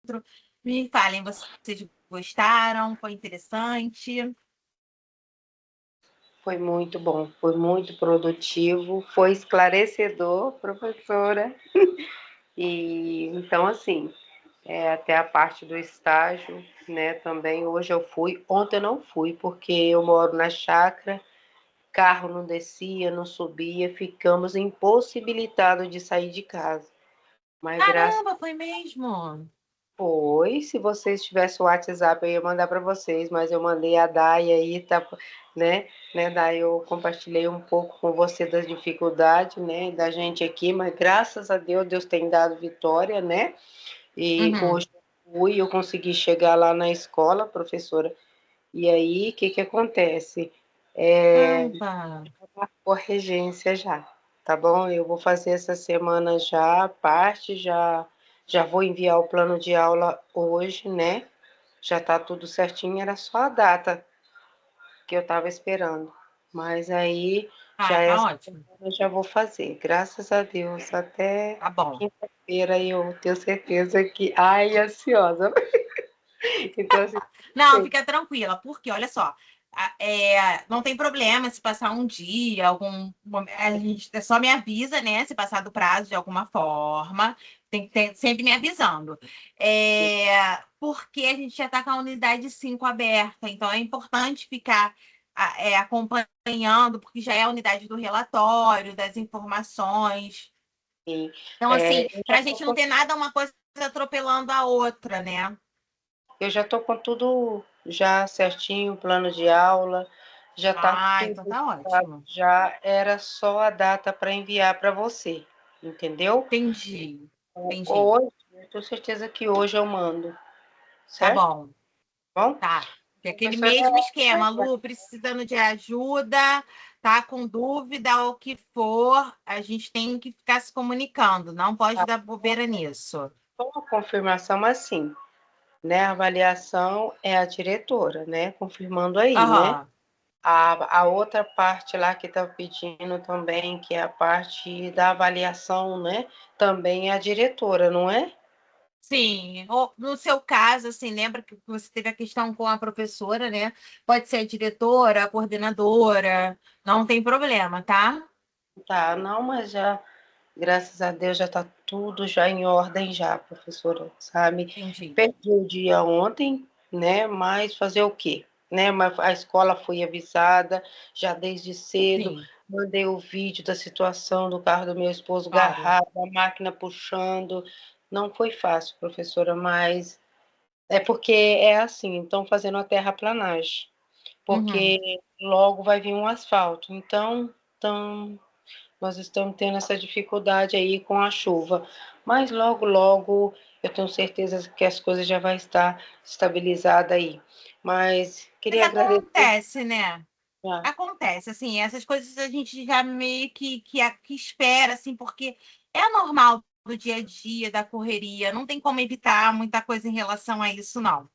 outro. Me falem, vocês gostaram? Foi interessante? Foi muito bom, foi muito produtivo, foi esclarecedor, professora. E então, assim, até a parte do estágio, né? Também hoje eu fui, ontem eu não fui, porque eu moro na chácara, carro não descia, não subia, ficamos impossibilitados de sair de casa. Mas graças Caramba, foi mesmo? foi, se vocês tivessem o WhatsApp, eu ia mandar para vocês, mas eu mandei a Dai aí, tá, né, Dai, eu compartilhei um pouco com você das dificuldades, né, da gente aqui, mas graças a Deus, Deus tem dado vitória, né, e Uhum. hoje eu consegui chegar lá na escola, professora, e aí, o que que acontece? Caramba. Por regência já, tá bom? Eu vou fazer essa semana já, a parte, já vou enviar o plano de aula hoje, né? Já tá tudo certinho, era só a data que eu tava esperando. Mas aí, Ah, já tá essa ótimo. semana eu já vou fazer, graças a Deus, até Tá bom. quinta-feira eu tenho certeza que... Ai, ansiosa. Então, assim, Não, sim, fica tranquila, porque olha só, não tem problema se passar um dia, a gente só me avisa, né? Se passar do prazo de alguma forma, tem que ter, sempre me avisando. Porque a gente já está com a unidade 5 aberta, então é importante ficar acompanhando, porque já é a unidade do relatório, das informações. sim. Então, assim, Eu já para a gente não ter nada, uma coisa atropelando a outra, né? Eu já estou com tudo já certinho, plano de aula, já está Ah, então tudo, tá tá? ótimo. Já era só a data para enviar para você, entendeu? Entendi, entendi. Hoje, eu tenho certeza que hoje eu mando, Tá certo? bom, Bom, tá. É aquele professora, mesmo esquema, Lu, precisando de ajuda, tá com dúvida ou o que for, a gente tem que ficar se comunicando, não pode dar bobeira nisso. só uma confirmação assim, né? A avaliação é a diretora, né? Confirmando aí, né? Aham. A outra parte lá que está pedindo também, que é a parte da avaliação, né? Também é a diretora, não é? Sim, no seu caso, assim, lembra que você teve a questão com a professora, né? Pode ser a diretora, a coordenadora, não tem problema, tá? Tá, não, mas já, graças a Deus, já está tudo já em ordem já, professora, sabe? Entendi. Perdi o dia ontem, né? Mas fazer o quê? Né? Mas a escola foi avisada já desde cedo, Sim, mandei o vídeo da situação do carro do meu esposo claro. garrado, a máquina puxando. Não foi fácil, professora, mas é porque é assim, estão fazendo a terraplanagem, Uhum. porque logo vai vir um asfalto. Então, nós estamos tendo essa dificuldade aí com a chuva, mas logo, logo eu tenho certeza que as coisas já vão estar estabilizadas aí. Mas Mas queria agradecer. acontece, né? Ah, Acontece, assim, essas coisas a gente já meio que espera, assim, porque é normal do dia a dia, da correria, não tem como evitar muita coisa em relação a isso, não.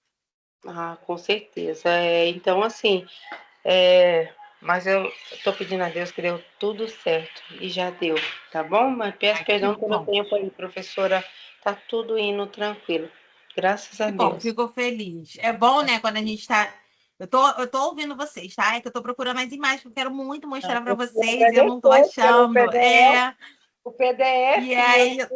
com certeza. Então, assim, é, mas eu estou pedindo a Deus que deu tudo certo e já deu, tá bom? Mas peço Ai, que perdão pelo bom, tempo aí, professora. Tá tudo indo tranquilo, graças a que bom, Deus. fico feliz. É bom, né, quando a gente tá. Eu tô ouvindo vocês, tá? É que eu tô procurando as imagens, porque eu quero muito mostrar para Eu queria vocês e eu não tô agradecer pelo achando. PDF. O E PDF, meu aí, Deus,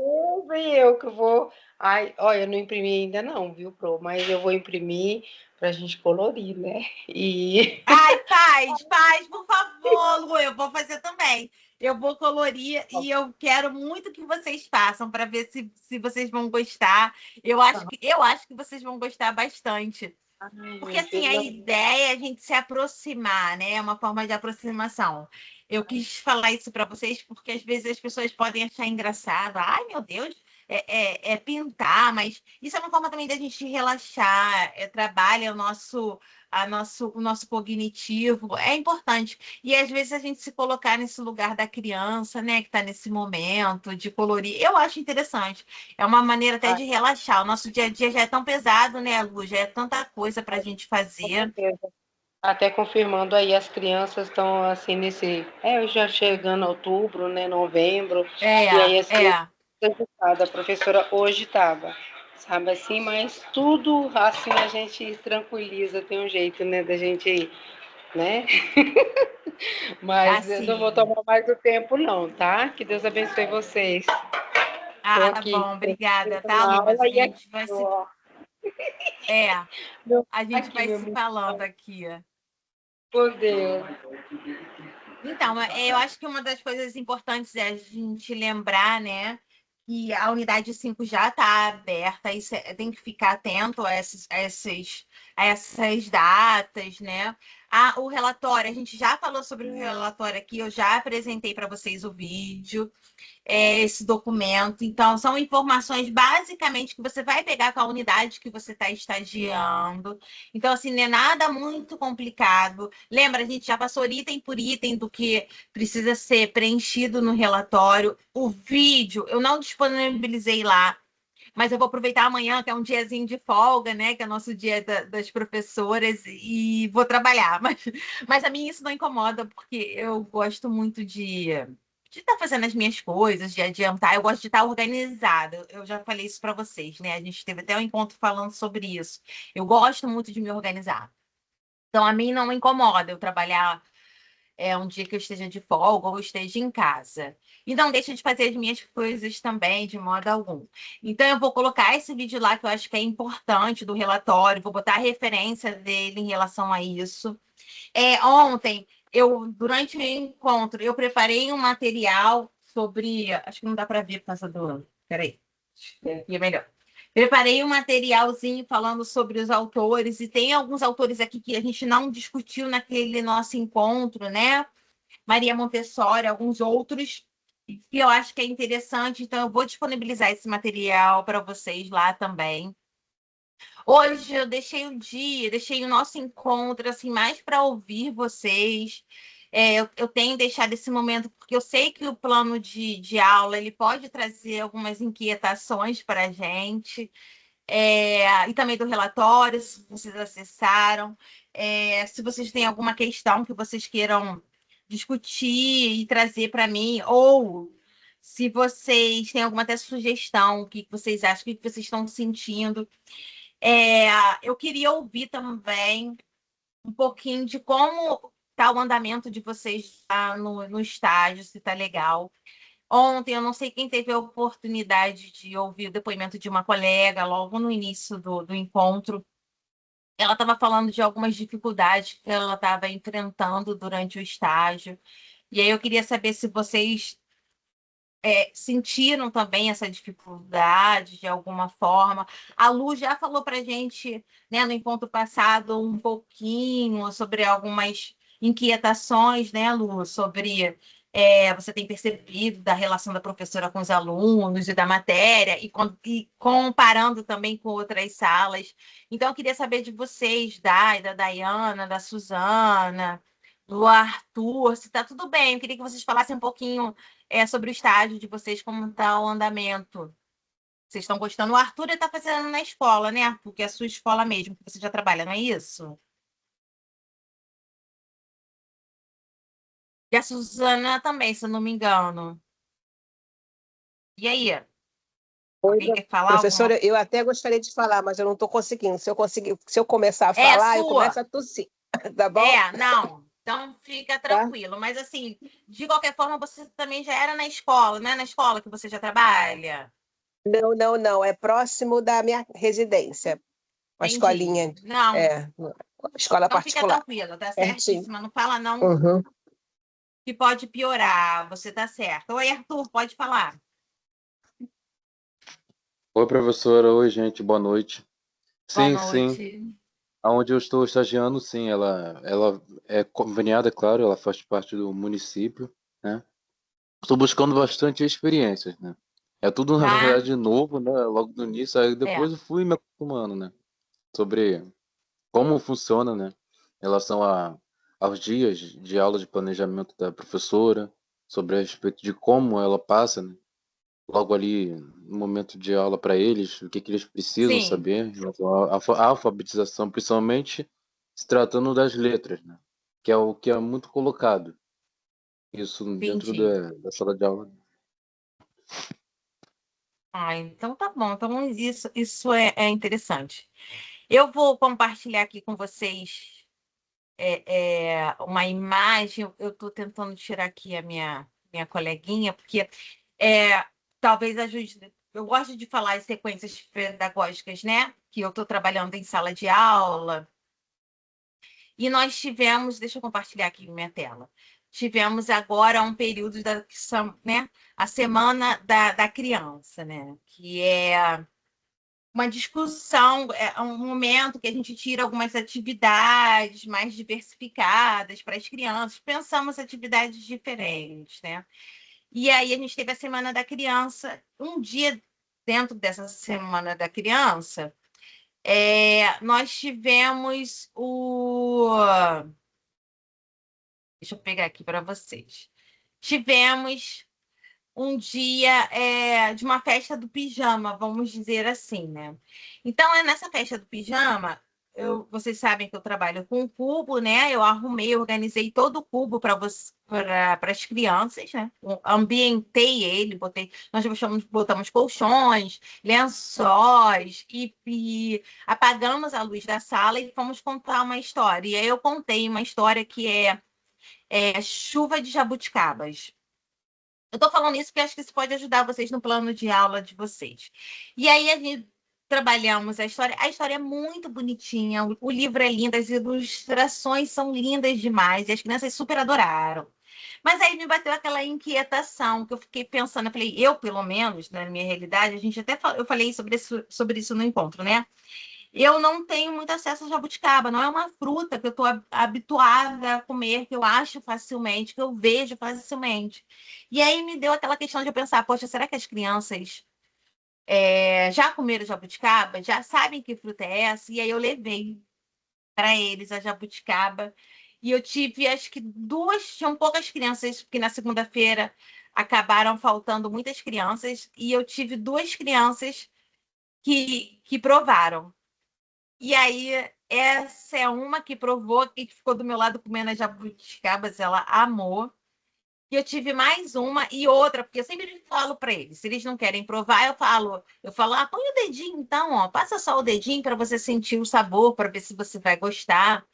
e eu que vou. Ai, olha, eu não imprimi ainda não, viu, Pro? Mas eu vou imprimir para a gente colorir, né? E ai, faz, por favor, Lu, eu vou fazer também. Eu vou colorir e eu quero muito que vocês façam para ver se vocês vão gostar. Eu acho que vocês vão gostar bastante. ai, Porque meu Deus, assim, a não. ideia é a gente se aproximar, né? É uma forma de aproximação. Eu quis falar isso para vocês porque às vezes as pessoas podem achar engraçado. Ai, meu Deus, é pintar, mas isso é uma forma também da gente relaxar, trabalha o nosso cognitivo, é importante. E às vezes a gente se colocar nesse lugar da criança, né, que está nesse momento de colorir, eu acho interessante. É uma maneira até Ai, de relaxar. O nosso dia a dia já é tão pesado, né, Lu? Já é tanta coisa para a gente com fazer. certeza. Até confirmando aí, as crianças estão assim nesse. Já chegando outubro, né? Novembro, É, e aí as crianças é. estão agitadas. A professora hoje estava. sabe assim? Mas tudo assim a gente tranquiliza, tem um jeito, né, da gente, né? Mas eu não vou Assim. tomar mais o tempo, não, tá? Que Deus abençoe vocês. Estou Ah, tá aqui bom, obrigada, tá, na Lu? Mas aula a e aqui, gente vai se. ó, É, meu, a gente aqui, vai meu se menino, falando aqui. por Deus. Então, eu acho que uma das coisas importantes é a gente lembrar, né, que a unidade 5 já está aberta, e tem que ficar atento a essas datas, né? O relatório, a gente já falou sobre o relatório aqui, eu já apresentei para vocês o vídeo, esse documento. Então, são informações basicamente que você vai pegar com a unidade que você está estagiando. Então, assim, não é nada muito complicado. Lembra, a gente já passou item por item do que precisa ser preenchido no relatório. O vídeo, eu não disponibilizei lá. Mas eu vou aproveitar amanhã, que é um diazinho de folga, né? Que é o nosso dia das professoras, e vou trabalhar. Mas a mim isso não incomoda, porque eu gosto muito de estar fazendo as minhas coisas, de adiantar. Eu gosto de estar organizada. Eu já falei isso para vocês, né? A gente teve até um encontro falando sobre isso. Eu gosto muito de me organizar. Então, a mim não me incomoda eu trabalhar um dia que eu esteja de folga ou esteja em casa. E não deixa de fazer as minhas coisas também, de modo algum. Então, eu vou colocar esse vídeo lá que eu acho que é importante do relatório, vou botar a referência dele em relação a isso. Ontem, durante o encontro, eu preparei um material sobre. Acho que não dá para ver por causa do. Peraí, aqui é melhor. Preparei um materialzinho falando sobre os autores, e tem alguns autores aqui que a gente não discutiu naquele nosso encontro, né? Maria Montessori, alguns outros, que eu acho que é interessante, então eu vou disponibilizar esse material para vocês lá também. Hoje eu deixei o nosso encontro assim mais para ouvir vocês. Eu tenho deixado esse momento porque eu sei que o plano de aula ele pode trazer algumas inquietações para a gente, e também do relatório, se vocês acessaram. Se vocês têm alguma questão que vocês queiram discutir e trazer para mim, ou se vocês têm alguma até sugestão, o que vocês acham, o que vocês estão sentindo. Eu queria ouvir também um pouquinho de como está o andamento de vocês lá no estágio, se está legal. Ontem, eu não sei quem teve a oportunidade de ouvir o depoimento de uma colega logo no início do encontro. Ela estava falando de algumas dificuldades que ela estava enfrentando durante o estágio. E aí eu queria saber se vocês sentiram também essa dificuldade de alguma forma. A Lu já falou para a gente, né, no encontro passado, um pouquinho sobre algumas inquietações, né, Lu, sobre você tem percebido da relação da professora com os alunos e da matéria, e comparando também com outras salas. Então, eu queria saber de vocês, da Dayana, da Suzana, do Arthur, se está tudo bem. Eu queria que vocês falassem um pouquinho sobre o estágio de vocês, como está o andamento. Vocês estão gostando? O Arthur está fazendo na escola, né, Arthur? Que é a sua escola mesmo, que você já trabalha, não é isso? E a Suzana também, se eu não me engano. E aí? Oi, Alguém quer falar alguma professora, coisa? eu até gostaria de falar, mas eu não estou conseguindo. Se eu começar a É a falar, eu começo sua? a tossir, tá bom? Não. Então fica Tá? tranquilo. Mas assim, de qualquer forma, você também já era na escola, não é na escola que você já trabalha? Não, não, não. É próximo da minha residência. Uma Entendi. escolinha, Não. é, escola Então fica particular, tranquila, tá pertinho. certíssima. Não fala não Uhum. que pode piorar. Você tá certo. Oi, Arthur, pode falar. Oi, professora. Oi, gente. Boa noite. Boa Sim, sim. noite. Aonde eu estou estagiando, sim, ela é conveniada, é claro, ela faz parte do município, né? Estou buscando bastante experiências, né? É tudo, na Tá? verdade, novo, né? Logo no início, aí É. depois eu fui me acostumando, né? Sobre como funciona, né? Em relação aos dias de aula de planejamento da professora, sobre a respeito de como ela passa, né? Logo ali no momento de aula para eles, o que que eles precisam Sim, saber em relação à alfabetização, principalmente se tratando das letras, né? Que é o que é muito colocado, isso dentro entendi. da sala de aula. Ah, então tá bom. Então isso é interessante. Eu vou compartilhar aqui com vocês uma imagem. Eu estou tentando tirar aqui a minha coleguinha, porque é, talvez ajude. Eu gosto de falar em sequências pedagógicas, né? Que eu estou trabalhando em sala de aula. E nós tivemos, deixa eu compartilhar aqui minha tela. Tivemos agora um período né? A semana da criança, né? Que é uma discussão, é um momento que a gente tira algumas atividades mais diversificadas para as crianças, pensamos atividades diferentes, né? E aí a gente teve a Semana da Criança, um dia dentro dessa Semana da Criança, nós tivemos o. Deixa eu pegar aqui para vocês. Tivemos um dia de uma festa do pijama, vamos dizer assim, né? Então, nessa festa do pijama, vocês sabem que eu trabalho com o cubo, né? Eu arrumei, organizei todo o cubo para as crianças, né? Eu ambientei ele, nós botamos colchões, lençóis e apagamos a luz da sala e fomos contar uma história. E aí eu contei uma história que é Chuva de Jabuticabas. Eu estou falando isso porque acho que isso pode ajudar vocês no plano de aula de vocês. E aí a gente trabalhamos a história. A história é muito bonitinha, o livro é lindo, as ilustrações são lindas demais e as crianças super adoraram. Mas aí me bateu aquela inquietação que eu fiquei pensando, eu falei, eu pelo menos, na minha realidade, a gente até eu falei sobre isso no encontro, né? Eu não tenho muito acesso a jabuticaba, não é uma fruta que eu estou habituada a comer, que eu acho facilmente, que eu vejo facilmente. E aí me deu aquela questão de eu pensar, poxa, será que as crianças já comeram jabuticaba? Já sabem que fruta é essa? E aí eu levei para eles a jabuticaba. E eu tive, acho que tinham poucas crianças, porque na segunda-feira acabaram faltando muitas crianças, e eu tive duas crianças que provaram. E aí, essa é uma que provou, que ficou do meu lado comendo as jabuticabas, ela amou. E eu tive mais uma e outra, porque eu sempre falo para eles, se eles não querem provar, eu falo, põe o dedinho então, ó, passa só o dedinho para você sentir o sabor, para ver se você vai gostar.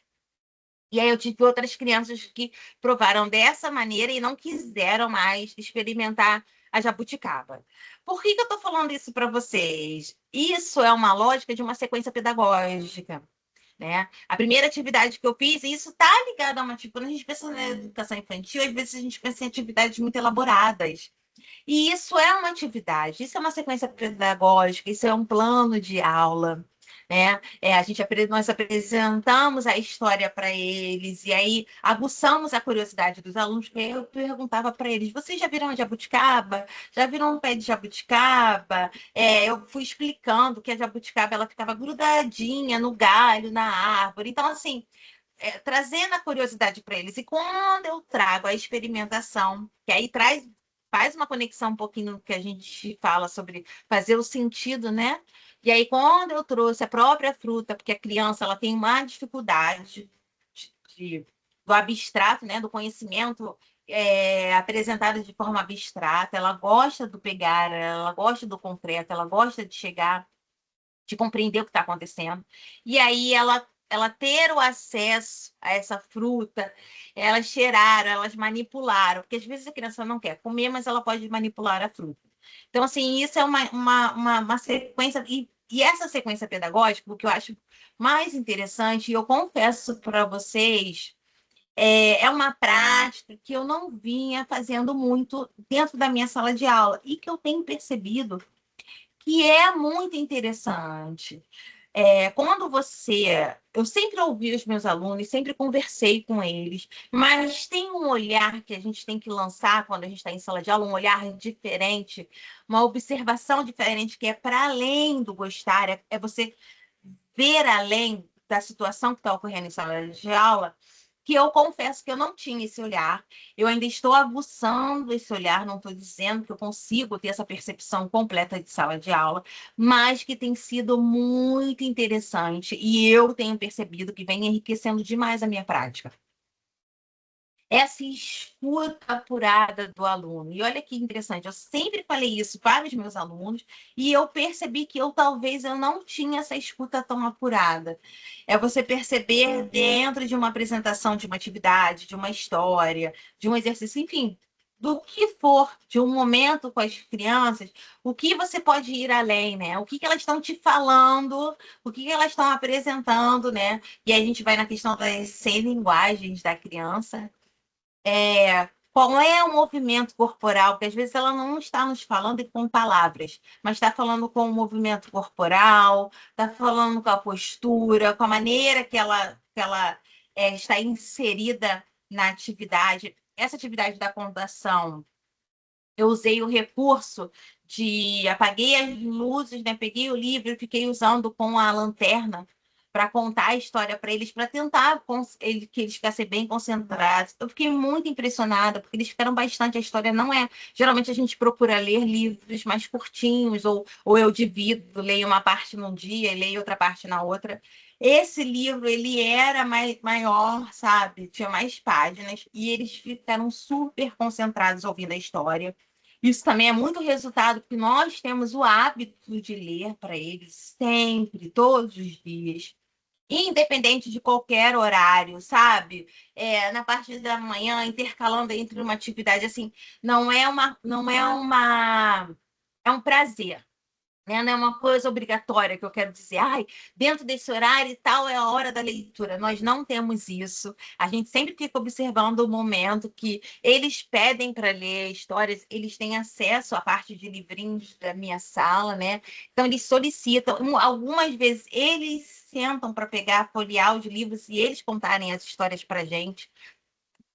E aí eu tive outras crianças que provaram dessa maneira e não quiseram mais experimentar a jabuticaba. Por que eu estou falando isso para vocês? Isso é uma lógica de uma sequência pedagógica, né? A primeira atividade que eu fiz, e isso está ligado a quando a gente pensa na educação infantil, às vezes a gente pensa em atividades muito elaboradas. E isso é uma atividade, isso é uma sequência pedagógica, isso é um plano de aula, né? Nós apresentamos a história para eles, e aí aguçamos a curiosidade dos alunos, porque eu perguntava para eles: vocês já viram a jabuticaba? Já viram um pé de jabuticaba? Eu fui explicando que a jabuticaba ela ficava grudadinha no galho, na árvore. Então, assim, trazendo a curiosidade para eles. E quando eu trago a experimentação, que aí faz uma conexão um pouquinho no que a gente fala sobre fazer o sentido, né? E aí, quando eu trouxe a própria fruta, porque a criança ela tem uma dificuldade do abstrato, né? Do conhecimento apresentado de forma abstrata, ela gosta do pegar, ela gosta do concreto, ela gosta de chegar, de compreender o que está acontecendo. E aí ela ter o acesso a essa fruta, elas cheiraram, elas manipularam, porque às vezes a criança não quer comer, mas ela pode manipular a fruta. Então, assim, isso é uma sequência, e essa sequência pedagógica, o que eu acho mais interessante, e eu confesso para vocês, é uma prática que eu não vinha fazendo muito dentro da minha sala de aula, e que eu tenho percebido que é muito interessante. Quando você. Eu sempre ouvi os meus alunos, sempre conversei com eles, mas tem um olhar que a gente tem que lançar quando a gente está em sala de aula, um olhar diferente, uma observação diferente, que é para além do gostar, é você ver além da situação que está ocorrendo em sala de aula, que eu confesso que eu não tinha esse olhar. Eu ainda estou aguçando esse olhar, não estou dizendo que eu consigo ter essa percepção completa de sala de aula, mas que tem sido muito interessante e eu tenho percebido que vem enriquecendo demais a minha prática. essa escuta apurada do aluno. E olha que interessante, eu sempre falei isso para os meus alunos e eu percebi que talvez eu não tinha essa escuta tão apurada. É você perceber dentro de uma apresentação, de uma atividade, de uma história, de um exercício, enfim, do que for, de um momento com as crianças, o que você pode ir além, né? O que elas estão te falando, o que elas estão apresentando, né? E aí a gente vai na questão das 100 linguagens da criança, qual é o movimento corporal, porque às vezes ela não está nos falando com palavras, mas está falando com o movimento corporal, está falando com a postura, com a maneira que ela está inserida na atividade. Essa atividade da contação, eu usei o recurso de apaguei as luzes, né? Peguei o livro e fiquei usando com a lanterna para contar a história para eles, para tentar que eles ficassem bem concentrados. Eu fiquei muito impressionada, porque eles ficaram bastante. A história não é. Geralmente a gente procura ler livros mais curtinhos, ou eu divido, leio uma parte num dia e leio outra parte na outra. Esse livro, ele era maior, sabe? Tinha mais páginas, e eles ficaram super concentrados ouvindo a história. Isso também é muito resultado, porque nós temos o hábito de ler para eles sempre, todos os dias, independente de qualquer horário, sabe? Na parte da manhã, intercalando entre uma atividade assim, é um prazer, né? Não é uma coisa obrigatória que eu quero dizer, ai, dentro desse horário e tal é a hora da leitura. Nós não temos isso. A gente sempre fica observando o momento que eles pedem para ler histórias, eles têm acesso à parte de livrinhos da minha sala, né? Então eles solicitam, algumas vezes eles sentam para pegar, folhear os livros e eles contarem as histórias para a gente.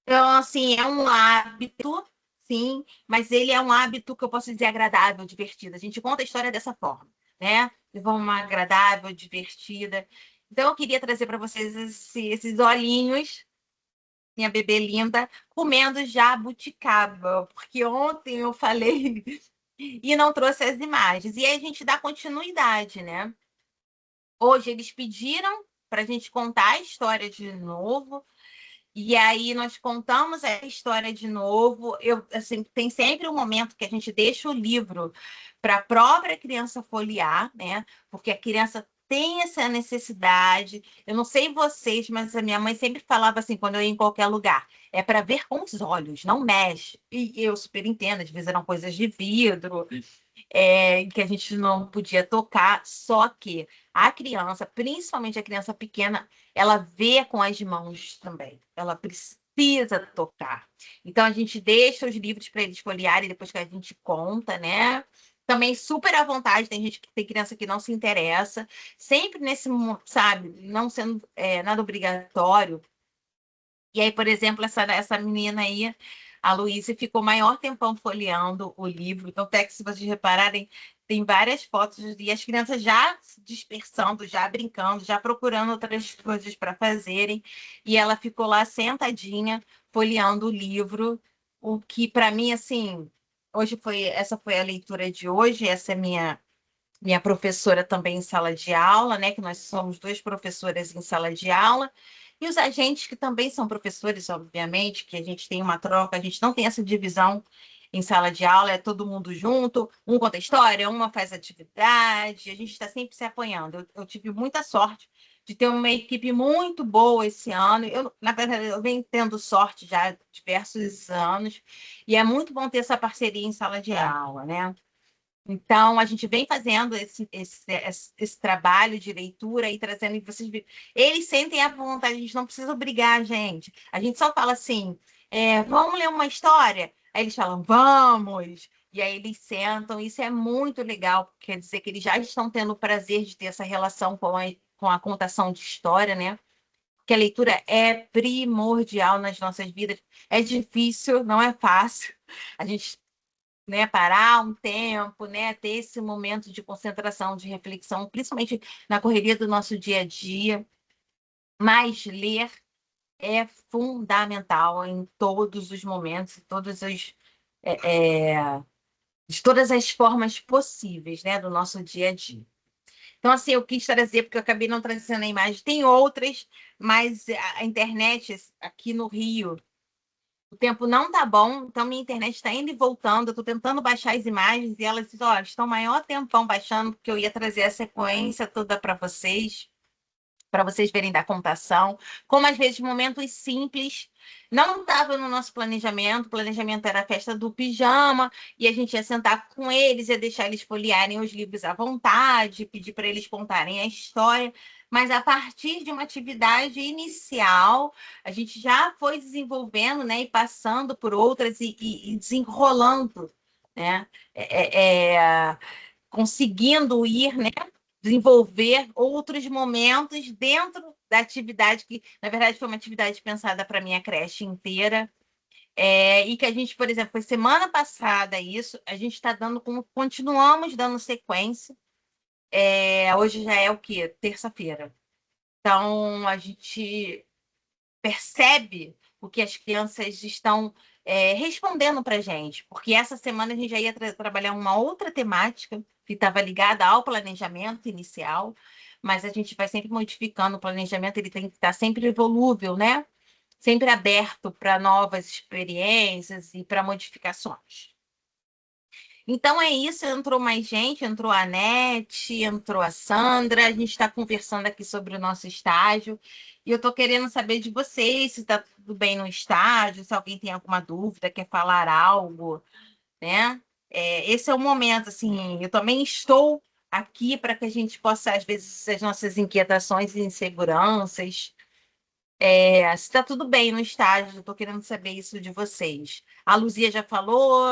Então, assim, é um hábito, sim, mas ele é um hábito que eu posso dizer agradável, divertido. A gente conta a história dessa forma, né? De forma agradável, divertida. Então, eu queria trazer para vocês esses olhinhos, minha bebê linda, comendo jabuticaba, porque ontem eu falei e não trouxe as imagens. E aí a gente dá continuidade, né? Hoje eles pediram para a gente contar a história de novo. E aí nós contamos a história de novo. Assim, tem sempre um momento que a gente deixa o livro para a própria criança folhear, né? Porque a criança tem essa necessidade. Eu não sei vocês, mas a minha mãe sempre falava assim, quando eu ia em qualquer lugar, é para ver com os olhos, não mexe. E eu super entendo, às vezes eram coisas de vidro, que a gente não podia tocar, só que a criança, principalmente a criança pequena, ela vê com as mãos também, ela precisa tocar. Então a gente deixa os livros para eles folhearem depois que a gente conta, né? Também super à vontade, tem gente que tem criança que não se interessa, sempre sabe, não sendo nada obrigatório. E aí, por exemplo, essa menina aí, a Luísa, ficou maior tempão folheando o livro. Então, até que se vocês repararem, tem várias fotos e as crianças já se dispersando, já brincando, já procurando outras coisas para fazerem. E ela ficou lá sentadinha, folheando o livro, o que para mim, assim, essa foi a leitura de hoje, essa é minha professora também em sala de aula, né? Que nós somos duas professoras em sala de aula, e os agentes que também são professores, obviamente, que a gente tem uma troca, a gente não tem essa divisão em sala de aula, é todo mundo junto, um conta história, uma faz atividade, a gente está sempre se apoiando. Eu tive muita sorte de ter uma equipe muito boa esse ano. Na verdade, eu venho tendo sorte já há diversos anos, e é muito bom ter essa parceria em sala de aula, né? Então, a gente vem fazendo esse trabalho de leitura e trazendo, e vocês eles sentem a vontade, a gente não precisa obrigar a gente. A gente só fala assim, vamos ler uma história? Aí eles falam, vamos! E aí eles sentam, isso é muito legal, quer dizer que eles já estão tendo o prazer de ter essa relação com a contação de história, né? Porque a leitura é primordial nas nossas vidas. É difícil, não é fácil. A gente, né, parar um tempo, né, ter esse momento de concentração, de reflexão, principalmente na correria do nosso dia a dia, mas ler é fundamental em todos os momentos, de todas as formas possíveis, né, do nosso dia a dia. Então, assim, eu quis trazer, porque eu acabei não trazendo a imagem. Tem outras, mas a internet aqui no Rio o tempo não tá bom, então minha internet está indo e voltando, eu estou tentando baixar as imagens e elas dizem, ó, estão maior tempão baixando, porque eu ia trazer a sequência toda para vocês verem da computação, como às vezes momentos simples não estavam no nosso planejamento, o planejamento era a festa do pijama, e a gente ia sentar com eles, ia deixar eles folhearem os livros à vontade, pedir para eles contarem a história, mas a partir de uma atividade inicial, a gente já foi desenvolvendo, né, e passando por outras e desenrolando, né, conseguindo ir, né, desenvolver outros momentos dentro da atividade que, na verdade, foi uma atividade pensada para minha creche inteira. E que a gente, por exemplo, foi semana passada isso, a gente está dando como continuamos dando sequência. Hoje já é o quê? Terça-feira. Então, a gente percebe o que as crianças estão respondendo para a gente, porque essa semana a gente já ia trabalhar uma outra temática que estava ligada ao planejamento inicial, mas a gente vai sempre modificando o planejamento, ele tem que estar sempre volúvel, né? Sempre aberto para novas experiências e para modificações. Então é isso, entrou mais gente, entrou a Nete, entrou a Sandra, a gente está conversando aqui sobre o nosso estágio, e eu estou querendo saber de vocês, se está tudo bem no estágio, se alguém tem alguma dúvida, quer falar algo, né? Esse é o momento, assim, eu também estou aqui para que a gente possa, às vezes, as nossas inquietações e inseguranças, se está tudo bem no estágio, eu estou querendo saber isso de vocês. A Luzia já falou,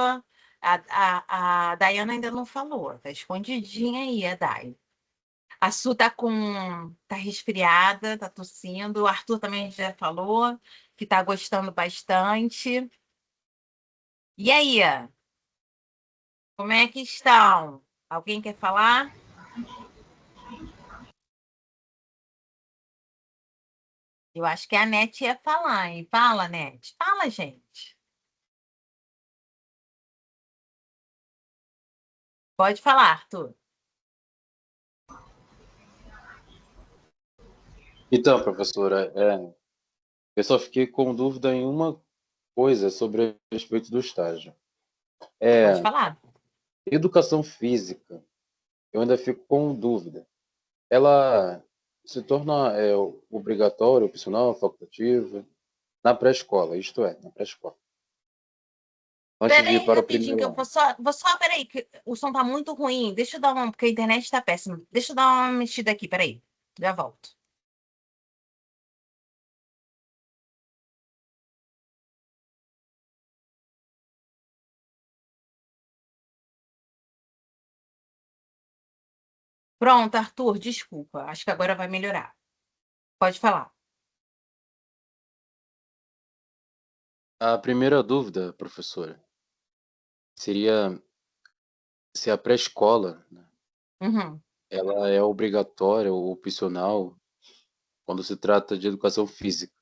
a Dayana ainda não falou, está escondidinha aí, a Day. A Su tá resfriada, tá tossindo. O Arthur também já falou que tá gostando bastante. E aí, como é que estão? Alguém quer falar? Eu acho que a Nete ia falar, hein? Fala, Nete. Fala, gente. Pode falar, Arthur. Então, professora, eu só fiquei com dúvida em uma coisa sobre a respeito do estágio. Pode É, falar. educação física, eu ainda fico com dúvida. Ela se torna obrigatória, opcional, facultativa, na pré-escola, isto é, na pré-escola. Antes de ir Peraí, para o rapidinho, que primeiro eu ano. peraí, que o som tá muito ruim. Deixa eu dar uma, porque a internet tá péssima. Deixa eu dar uma mexida aqui, peraí. Já volto. Pronto, Arthur, desculpa. Acho que agora vai melhorar. Pode falar. A primeira dúvida, professora, seria se a pré-escola, né, Uhum, ela é obrigatória ou opcional quando se trata de educação física.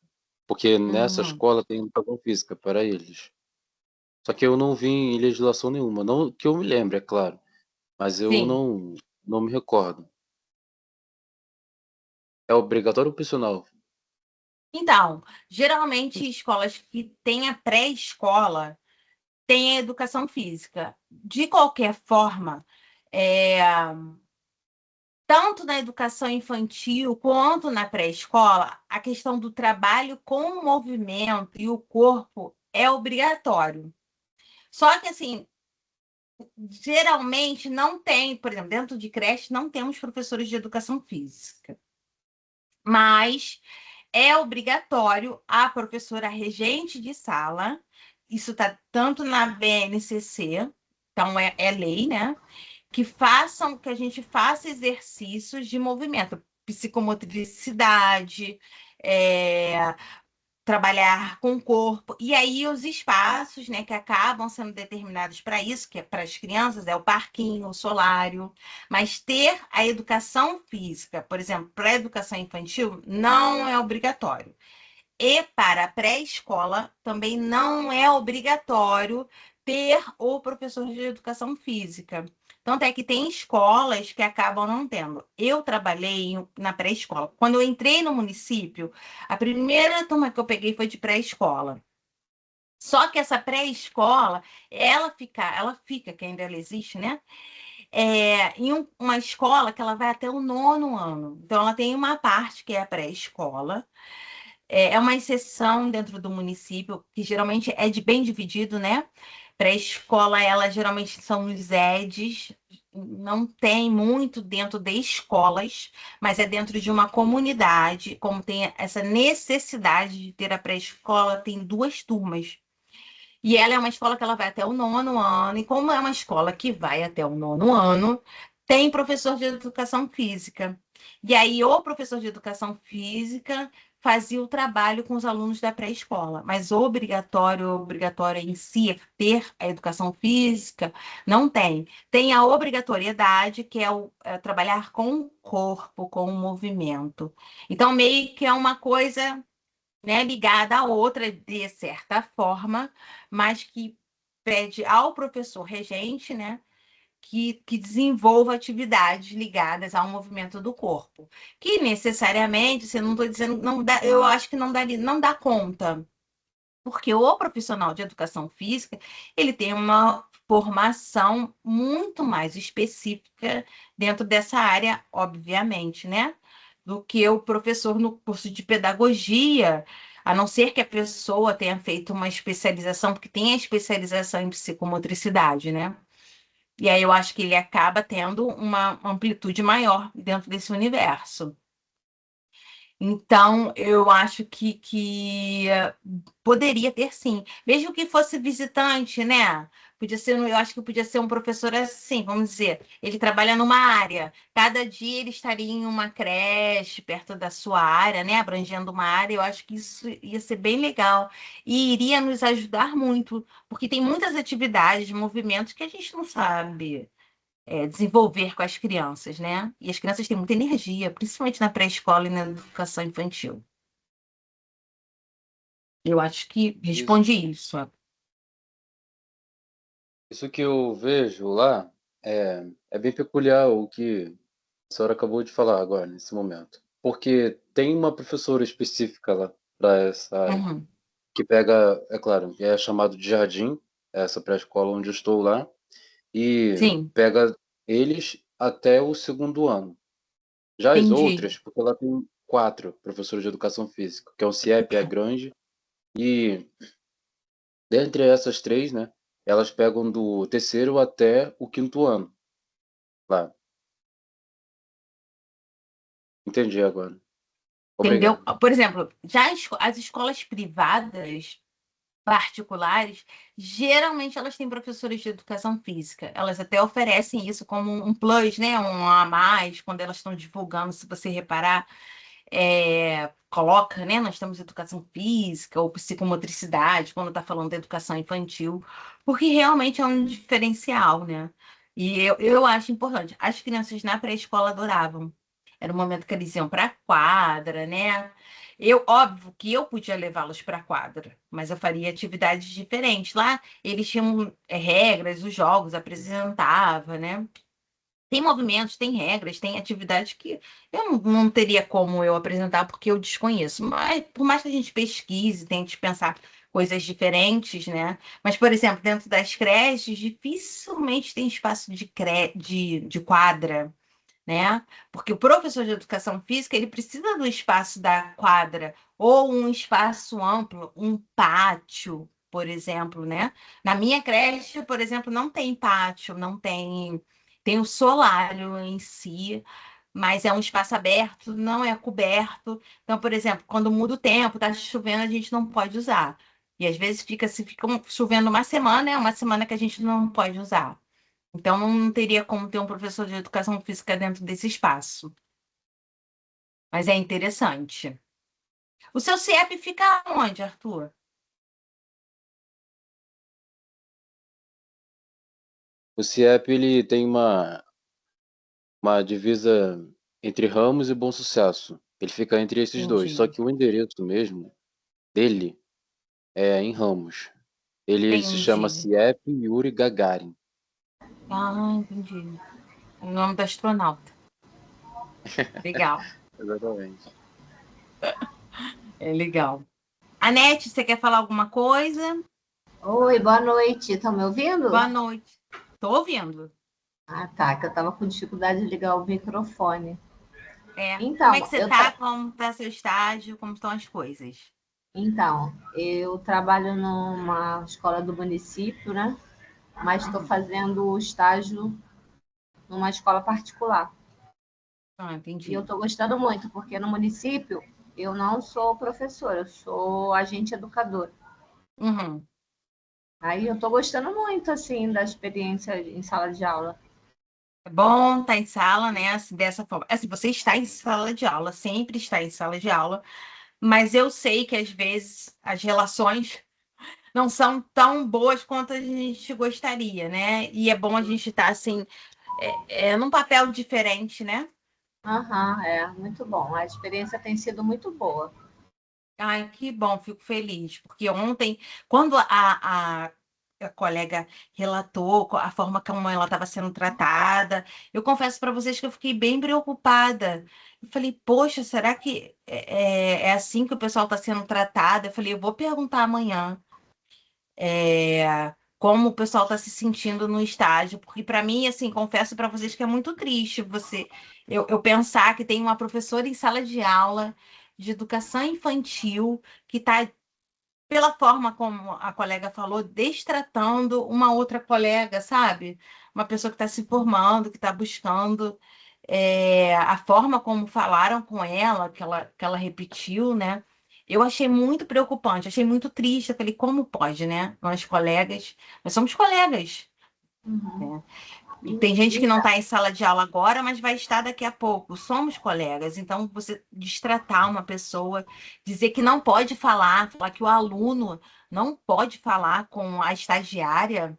Porque nessa uhum. escola tem educação física para eles. Só que eu não vi em legislação nenhuma, não que eu me lembre, é claro, mas eu Sim. não me recordo. É obrigatório ou opcional? Então, geralmente escolas que têm a pré-escola têm a educação física. De qualquer forma, é, tanto na educação infantil quanto na pré-escola, a questão do trabalho com o movimento e o corpo é obrigatório. Só que, assim, geralmente não tem, por exemplo, dentro de creche, não temos professores de educação física. Mas é obrigatório a professora regente de sala, isso está tanto na BNCC, então é lei, né? Que a gente faça exercícios de movimento, psicomotricidade, é, trabalhar com o corpo. E aí os espaços, né, que acabam sendo determinados para isso, que é para as crianças, é o parquinho, o solário. Mas ter a educação física, por exemplo, para a educação infantil, não é obrigatório. E para a pré-escola também não é obrigatório ter o professor de educação física. Tanto é que tem escolas que acabam não tendo. Eu trabalhei na pré-escola. Quando eu entrei no município, a primeira turma que eu peguei foi de pré-escola. Só que essa pré-escola, ela fica, que ainda ela existe, né? Em uma escola que ela vai até o 9º ano. Então, ela tem uma parte que é a pré-escola. É uma exceção dentro do município, que geralmente é bem dividido, né? Pré-escola, ela geralmente são os EDs, não tem muito dentro de escolas, mas é dentro de uma comunidade, como tem essa necessidade de ter a pré-escola, tem 2 turmas. E ela é uma escola que ela vai até o 9º ano, e como é uma escola que vai até o 9º ano, tem professor de educação física. E aí, o professor de educação física fazia o trabalho com os alunos da pré-escola, mas obrigatório em si ter a educação física, não tem. Tem a obrigatoriedade, que é trabalhar com o corpo, com o movimento. Então, meio que é uma coisa, né, ligada à outra de certa forma, mas que pede ao professor regente, né, que desenvolva atividades ligadas ao movimento do corpo, que necessariamente, se eu não estou dizendo, não dá, eu acho que não dá conta, porque o profissional de educação física, ele tem uma formação muito mais específica dentro dessa área, obviamente, né? Do que o professor no curso de pedagogia, a não ser que a pessoa tenha feito uma especialização, porque tem a especialização em psicomotricidade, né? E aí eu acho que ele acaba tendo uma amplitude maior dentro desse universo. Então, eu acho que poderia ter sim, mesmo que fosse visitante, né? Podia ser, eu acho que podia ser um professor assim, vamos dizer, ele trabalha numa área, cada dia ele estaria em uma creche perto da sua área, né? Abrangendo uma área, eu acho que isso ia ser bem legal e iria nos ajudar muito, porque tem muitas atividades, movimentos que a gente não sabe desenvolver com as crianças, né? E as crianças têm muita energia, principalmente na pré-escola e na educação infantil. Eu acho que Isso, responde isso. isso que eu vejo lá é bem peculiar o que a senhora acabou de falar agora, nesse momento. Porque tem uma professora específica lá para essa área, Uhum. que pega, é claro, é chamado de jardim, essa pré-escola onde eu estou lá, e Sim, pega eles até o 2º ano. Já as entendi. outras, porque ela tem 4 professores de educação física, que é o CIEP, é grande, e dentre essas 3, né, elas pegam do 3º até o 5º ano lá. Entendi agora. Entendeu? Obrigado. Por exemplo, já as escolas privadas, particulares, geralmente elas têm professores de educação física. Elas até oferecem isso como um plus, né? Um a mais, quando elas estão divulgando, se você reparar. Coloca, né? Nós temos educação física ou psicomotricidade, quando está falando da educação infantil, porque realmente é um diferencial, né? E eu acho importante. As crianças na pré-escola adoravam. Era o momento que eles iam para a quadra, né? Óbvio que eu podia levá-los para a quadra, mas eu faria atividades diferentes. Lá eles tinham regras, os jogos, apresentava, né? Tem movimentos, tem regras, tem atividades que eu não teria como eu apresentar porque eu desconheço. Mas por mais que a gente pesquise, tente pensar coisas diferentes, né? Mas, por exemplo, dentro das creches, dificilmente tem espaço de quadra, né? Porque o professor de educação física, ele precisa do espaço da quadra ou um espaço amplo, um pátio, por exemplo, né? Na minha creche, por exemplo, não tem pátio, não tem, tem o solário em si, mas é um espaço aberto, não é coberto. Então, por exemplo, quando muda o tempo, tá chovendo, a gente não pode usar. E às vezes se fica chovendo uma semana, é uma semana que a gente não pode usar. Então, não teria como ter um professor de educação física dentro desse espaço. Mas é interessante. O seu CIEP fica onde, Arthur? O CIEP ele tem uma divisa entre Ramos e Bom Sucesso. Ele fica entre esses dois, só Entendi. que o endereço mesmo dele é em Ramos. Ele se chama Entendi. CIEP Yuri Gagarin. Ah, entendi. O nome do astronauta. Legal. Exatamente. É legal. Anete, você quer falar alguma coisa? Oi, boa noite. Estão me Boa ouvindo? noite. Tô ouvindo. Ah, tá, que eu estava com dificuldade de ligar o microfone. Como é que Então, você tá? Como tá seu estágio? Como estão as coisas? eu trabalho numa escola do município, né? Mas estou Uhum. fazendo o estágio numa escola particular. Ah, E eu entendi. estou gostando muito, porque no município eu não sou professora, eu sou agente educador. Uhum. Aí eu estou gostando muito, assim, da experiência em sala de aula. É bom estar em sala, né? Assim, dessa forma. Assim, você está em sala de aula, sempre está em sala de aula, mas eu sei que às vezes as relações não são tão boas quanto a gente gostaria, né? E é bom a gente estar assim, num papel diferente, né? Aham, é, muito bom. A experiência tem sido muito boa. Ai, que bom, fico feliz, porque ontem, quando a colega relatou a forma como ela estava sendo tratada, eu confesso para vocês que eu fiquei bem preocupada. Eu falei, poxa, será que é assim que o pessoal está sendo tratado? Eu falei, eu vou perguntar amanhã, como o pessoal está se sentindo no estágio, porque para mim, assim, confesso para vocês que é muito triste eu pensar que tem uma professora em sala de aula de educação infantil que está, pela forma como a colega falou, destratando uma outra colega, sabe? Uma pessoa que está se formando, que está buscando. A forma como falaram com ela, que ela repetiu, né? Eu achei muito preocupante, achei muito triste. Eu falei, como pode, né? Nós somos colegas, Uhum. né? E E- tem gente que não Então, está em sala de aula agora, mas vai estar daqui a pouco. Somos colegas. Então, você destratar uma pessoa, dizer que não pode falar que o aluno não pode falar com a estagiária,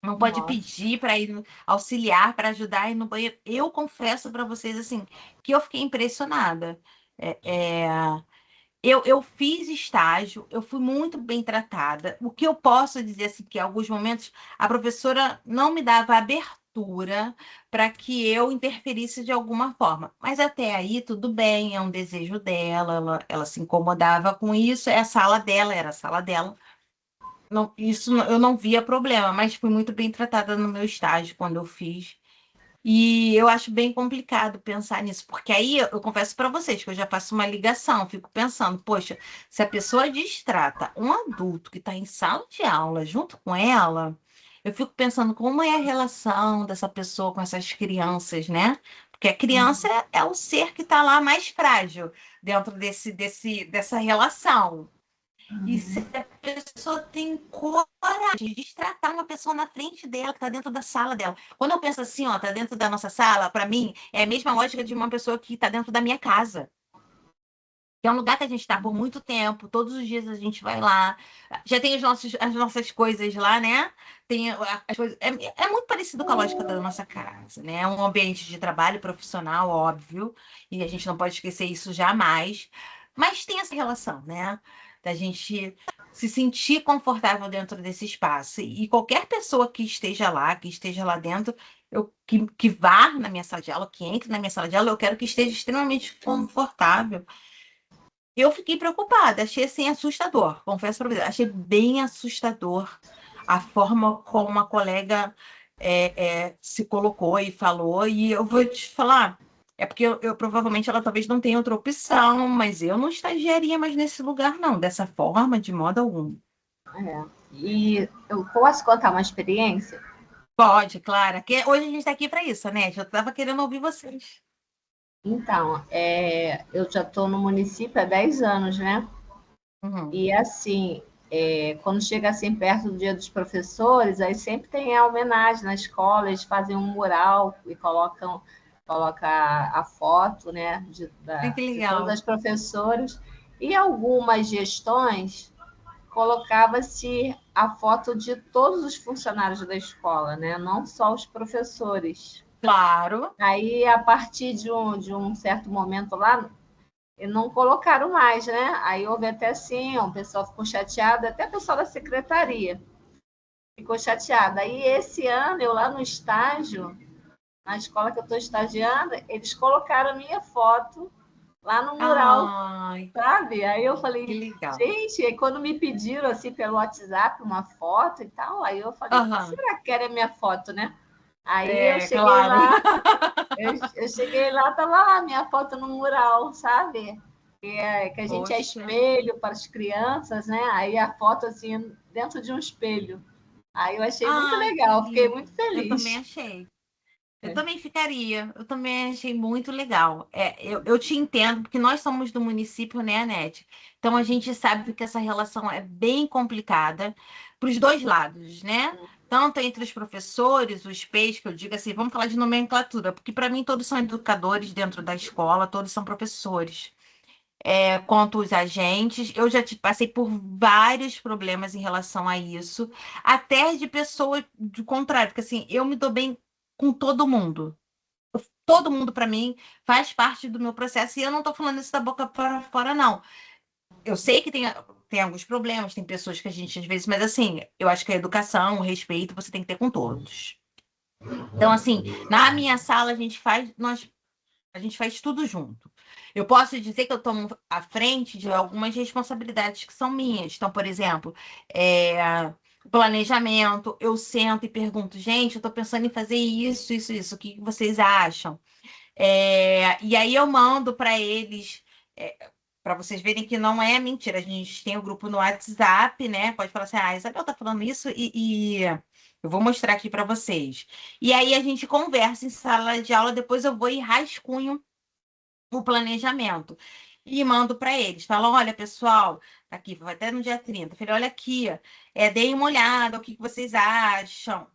não pode nossa. pedir para ir auxiliar, para ajudar a ir no banheiro. Eu confesso para vocês assim que eu fiquei impressionada. É, é, eu fiz estágio, eu fui muito bem tratada. O que eu posso dizer assim, que em alguns momentos a professora não me dava abertura para que eu interferisse de alguma forma. Mas até aí tudo bem, é um desejo dela, ela se incomodava com isso, é a sala dela, era a sala dela. Não, eu não via problema, mas fui muito bem tratada no meu estágio quando eu fiz. E eu acho bem complicado pensar nisso, porque aí eu confesso para vocês que eu já faço uma ligação, fico pensando, poxa, se a pessoa distrata um adulto que está em sala de aula junto com ela, eu fico pensando como é a relação dessa pessoa com essas crianças, né? Porque a criança é o ser que está lá mais frágil dentro dessa relação. E se a pessoa tem coragem de destratar uma pessoa na frente dela, que está dentro da sala dela. Quando eu penso assim, ó, tá dentro da nossa sala, para mim, é a mesma lógica de uma pessoa que está dentro da minha casa. Que é um lugar que a gente está por muito tempo, todos os dias a gente vai lá. Já tem as nossas coisas lá, né? Tem as coisas, é muito parecido com a lógica da nossa casa, né? É um ambiente de trabalho profissional, óbvio, e a gente não pode esquecer isso jamais. Mas tem essa relação, né? Da gente se sentir confortável dentro desse espaço. E qualquer pessoa que esteja lá dentro, que vá na minha sala de aula, que entre na minha sala de aula, eu quero que esteja extremamente confortável. Eu fiquei preocupada, achei assim assustador, confesso para você, achei bem assustador a forma como a colega se colocou e falou, e eu vou te falar, é porque provavelmente ela talvez não tenha outra opção, mas eu não estagiaria mais nesse lugar, não, dessa forma, de modo algum. É. E eu posso contar uma experiência? Pode, claro, que hoje a gente está aqui para isso, né? Eu estava querendo ouvir vocês. Então, eu já estou no município há 10 anos, né? Uhum. E assim, quando chega assim perto do Dia dos Professores, aí sempre tem a homenagem na escola, eles fazem um mural e coloca a foto, né, Ai, que de todas legal. as professoras. E algumas gestões colocava-se a foto de todos os funcionários da escola, né? Não só os professores. Claro. Aí, a partir de um certo momento lá, não colocaram mais, né? Aí houve até assim, o pessoal ficou chateado, até o pessoal da secretaria ficou chateado. Aí, esse ano, eu lá no estágio, na escola que eu estou estagiando, eles colocaram a minha foto lá no mural, Ai, sabe? Aí eu que falei, legal. gente, aí quando me pediram assim pelo WhatsApp uma foto e tal, aí eu falei, o que Aham. será que quer a minha foto, né? Aí eu É, cheguei claro. lá, eu cheguei lá, tava lá minha foto no mural, sabe? Que a gente é Poxa. espelho para as crianças, né? Aí a foto assim dentro de um espelho. Aí eu achei muito Ai, que legal, fiquei muito lindo. Eu também feliz. achei. Eu também ficaria. Eu também achei muito legal. Eu te entendo, porque nós somos do município, né, Anete? Então a gente sabe que essa relação é bem complicada para os dois lados, né? Tanto entre os professores, os pais, que eu digo assim, vamos falar de nomenclatura, porque para mim todos são educadores dentro da escola, todos são professores. Quanto os agentes, eu já passei por vários problemas em relação a isso, até de pessoa do contrário, porque assim, eu me dou bem com todo mundo. Todo mundo, para mim, faz parte do meu processo, e eu não estou falando isso da boca para fora, não. Eu sei que tem alguns problemas, tem pessoas que a gente, às vezes, mas assim, eu acho que a educação, o respeito, você tem que ter com todos. Então, assim, na minha sala, a gente faz tudo junto. Eu posso dizer que eu tomo à frente de algumas responsabilidades que são minhas. Então, por exemplo, planejamento, eu sento e pergunto, gente, eu estou pensando em fazer isso, isso, isso, o que vocês acham? E aí eu mando para eles, para vocês verem que não é mentira. A gente tem o grupo no WhatsApp, né? Pode falar assim, a Isabel tá falando isso e eu vou mostrar aqui para vocês. E aí a gente conversa em sala de aula, depois eu vou e rascunho o planejamento. E mando para eles. Falo, olha, pessoal, tá aqui, vai até no dia 30. Falei, olha aqui, deem uma olhada, o que vocês acham.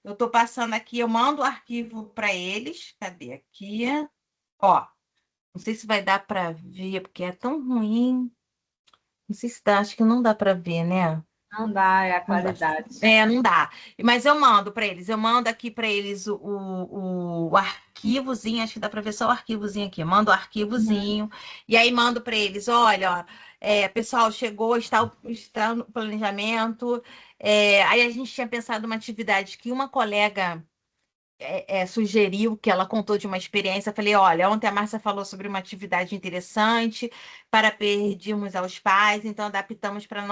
Eu estou passando aqui, eu mando o arquivo para eles. Cadê aqui? Ó, não sei se vai dar para ver, porque é tão ruim. Não sei se dá, acho que não dá para ver, né? Não dá, é a Não dá. qualidade. Não dá. Mas eu mando para eles. Eu mando aqui para eles o arquivozinho. Acho que dá para ver só o arquivozinho aqui. Eu mando o Uhum. arquivozinho. E aí mando para eles: olha, ó, pessoal, chegou, está no planejamento. Aí a gente tinha pensado uma atividade que uma colega sugeriu, que ela contou de uma experiência. Eu falei, olha, ontem a Márcia falou sobre uma atividade interessante para pedirmos aos pais, então adaptamos para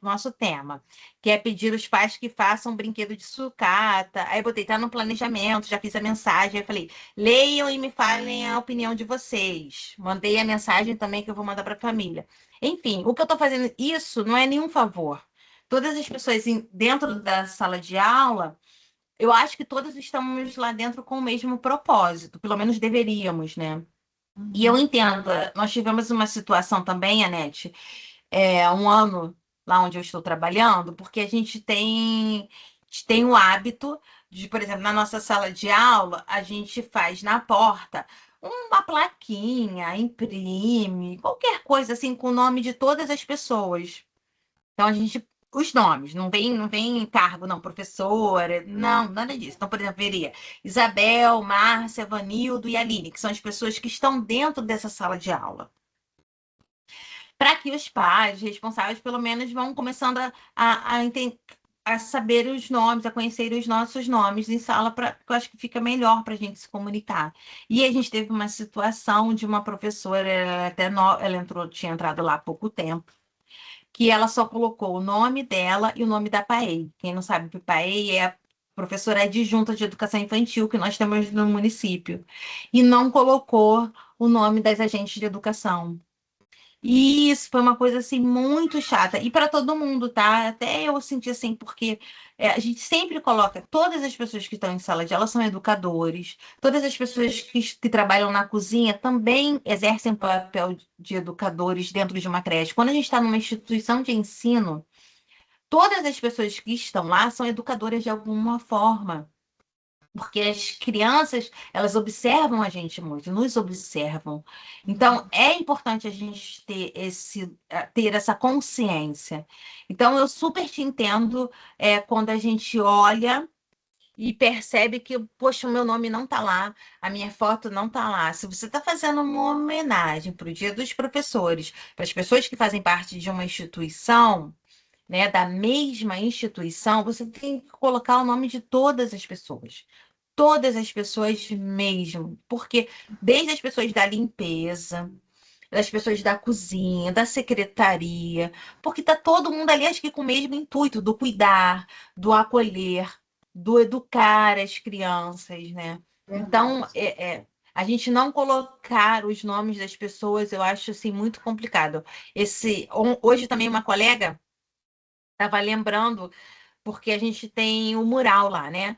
nosso tema, que é pedir aos pais que façam um brinquedo de sucata. Aí eu botei, tá no planejamento, já fiz a mensagem. Aí eu falei, leiam e me falem a opinião de vocês. Mandei a mensagem também que eu vou mandar para a família. Enfim, o que eu estou fazendo, isso não é nenhum favor. Todas as pessoas dentro da sala de aula, eu acho que todos estamos lá dentro com o mesmo propósito, pelo menos deveríamos, né? E eu entendo, nós tivemos uma situação também, Anete, um ano lá onde eu estou trabalhando, porque a gente tem o hábito de, por exemplo, na nossa sala de aula, a gente faz na porta uma plaquinha, imprime, qualquer coisa assim com o nome de todas as pessoas. Então a gente, os nomes, não vem cargo, não, professora, não, nada disso. Então, por exemplo, veria Isabel, Márcia, Vanildo e Aline, que são as pessoas que estão dentro dessa sala de aula. Para que os pais responsáveis, pelo menos, vão começando a saber os nomes, a conhecer os nossos nomes em sala, porque eu acho que fica melhor para a gente se comunicar. E a gente teve uma situação de uma professora, ela tinha entrado lá há pouco tempo, que ela só colocou o nome dela e o nome da PAEI. Quem não sabe, PAEI é a professora adjunta de educação infantil que nós temos no município. E não colocou o nome das agentes de educação. E isso foi uma coisa assim muito chata. E para todo mundo, tá? Até eu senti assim, porque a gente sempre coloca, todas as pessoas que estão em sala de aula são educadores, todas as pessoas que trabalham na cozinha também exercem papel de educadores dentro de uma creche. Quando a gente está numa instituição de ensino, todas as pessoas que estão lá são educadoras de alguma forma. Porque as crianças, elas observam a gente muito, nos observam. Então, é importante a gente ter essa consciência. Então, eu super te entendo quando a gente olha e percebe que, poxa, o meu nome não está lá, a minha foto não está lá. Se você está fazendo uma homenagem para o Dia dos Professores, para as pessoas que fazem parte de uma instituição, né, da mesma instituição, você tem que colocar o nome de todas as pessoas. todas as pessoas mesmo, porque desde as pessoas da limpeza, das pessoas da cozinha, da secretaria, porque tá todo mundo ali, acho que com o mesmo intuito, do cuidar, do acolher, do educar as crianças, né? Então, Verdade. a gente não colocar os nomes das pessoas, eu acho assim muito complicado. Hoje também uma colega estava lembrando, porque a gente tem o mural lá, né?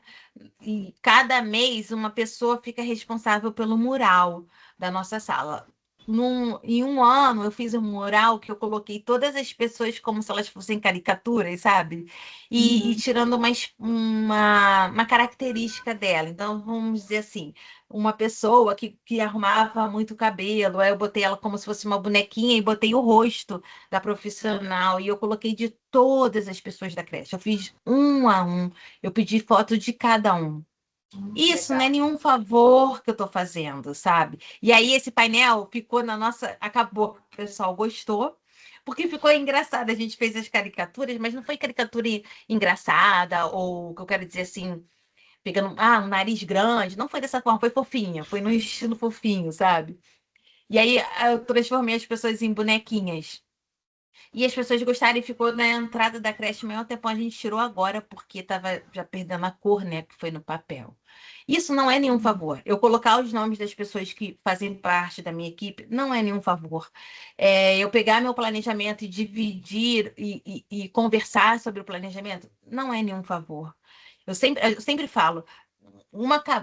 E cada mês uma pessoa fica responsável pelo mural da nossa sala. Em um ano eu fiz um mural que eu coloquei todas as pessoas como se elas fossem caricaturas, sabe? E Uhum. tirando uma característica dela. Então, vamos dizer assim, uma pessoa que arrumava muito cabelo, aí eu botei ela como se fosse uma bonequinha e botei o rosto da profissional, e eu coloquei de todas as pessoas da creche. Eu fiz um a um, eu pedi foto de cada um. Isso não é Legal. nenhum favor que eu estou fazendo, sabe? E aí esse painel ficou na nossa. Acabou, o pessoal gostou, porque ficou engraçado. A gente fez as caricaturas, mas não foi caricatura engraçada, ou o que eu quero dizer assim, pegando um nariz grande. Não foi dessa forma, foi fofinha, foi no estilo fofinho, sabe? E aí eu transformei as pessoas em bonequinhas. E as pessoas gostaram e ficou na entrada da creche. Maior tempo a gente tirou agora porque estava já perdendo a cor, né? Que foi no papel. Isso não é nenhum favor. Eu colocar os nomes das pessoas que fazem parte da minha equipe não é nenhum favor. Eu pegar meu planejamento e dividir e conversar sobre o planejamento não é nenhum favor. Eu sempre falo,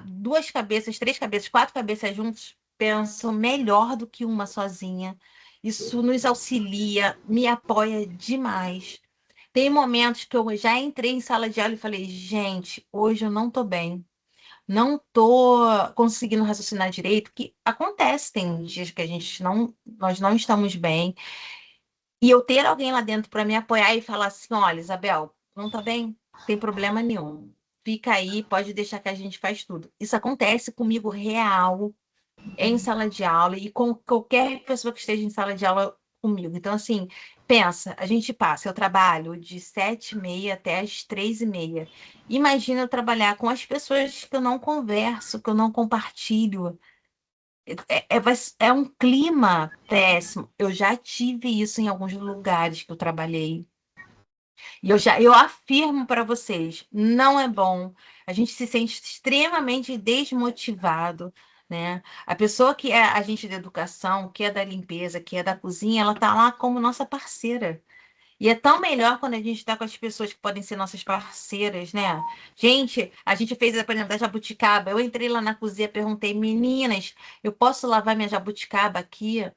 duas cabeças, três cabeças, quatro cabeças juntos pensam melhor do que uma sozinha. Isso nos auxilia, me apoia demais. Tem momentos que eu já entrei em sala de aula e falei, gente, hoje eu não tô bem. Não tô conseguindo raciocinar direito, que acontece, tem dias que nós não estamos bem. E eu ter alguém lá dentro para me apoiar e falar assim, olha, Isabel, não tá bem? Não tem problema nenhum. Fica aí, pode deixar que a gente faz tudo. Isso acontece comigo real em sala de aula e com qualquer pessoa que esteja em sala de aula comigo. Então, assim, pensa, a gente passa, eu trabalho de 7h30 até as 3h30. Imagina eu trabalhar com as pessoas que eu não converso, que eu não compartilho. É um clima péssimo. Eu já tive isso em alguns lugares que eu trabalhei. E eu afirmo para vocês, não é bom. A gente se sente extremamente desmotivado, né? A pessoa que é agente de educação, que é da limpeza, que é da cozinha, ela tá lá como nossa parceira. E é tão melhor quando a gente está com as pessoas que podem ser nossas parceiras, né? Gente, a gente fez, por exemplo, da jabuticaba. Eu entrei lá na cozinha, perguntei, meninas, eu posso lavar minha jabuticaba aqui?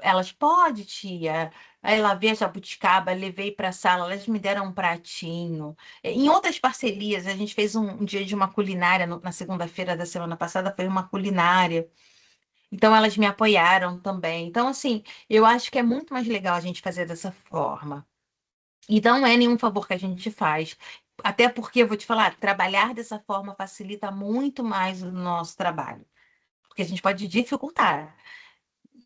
Elas, pode, tia. Aí lavei a jabuticaba, levei para a sala, elas me deram um pratinho. Em outras parcerias, a gente fez um dia de uma culinária, na segunda-feira da semana passada, foi uma culinária. Então, elas me apoiaram também. Então, assim, eu acho que é muito mais legal a gente fazer dessa forma. E não é nenhum favor que a gente faz. Até porque, eu vou te falar, trabalhar dessa forma facilita muito mais o nosso trabalho. Porque a gente pode dificultar.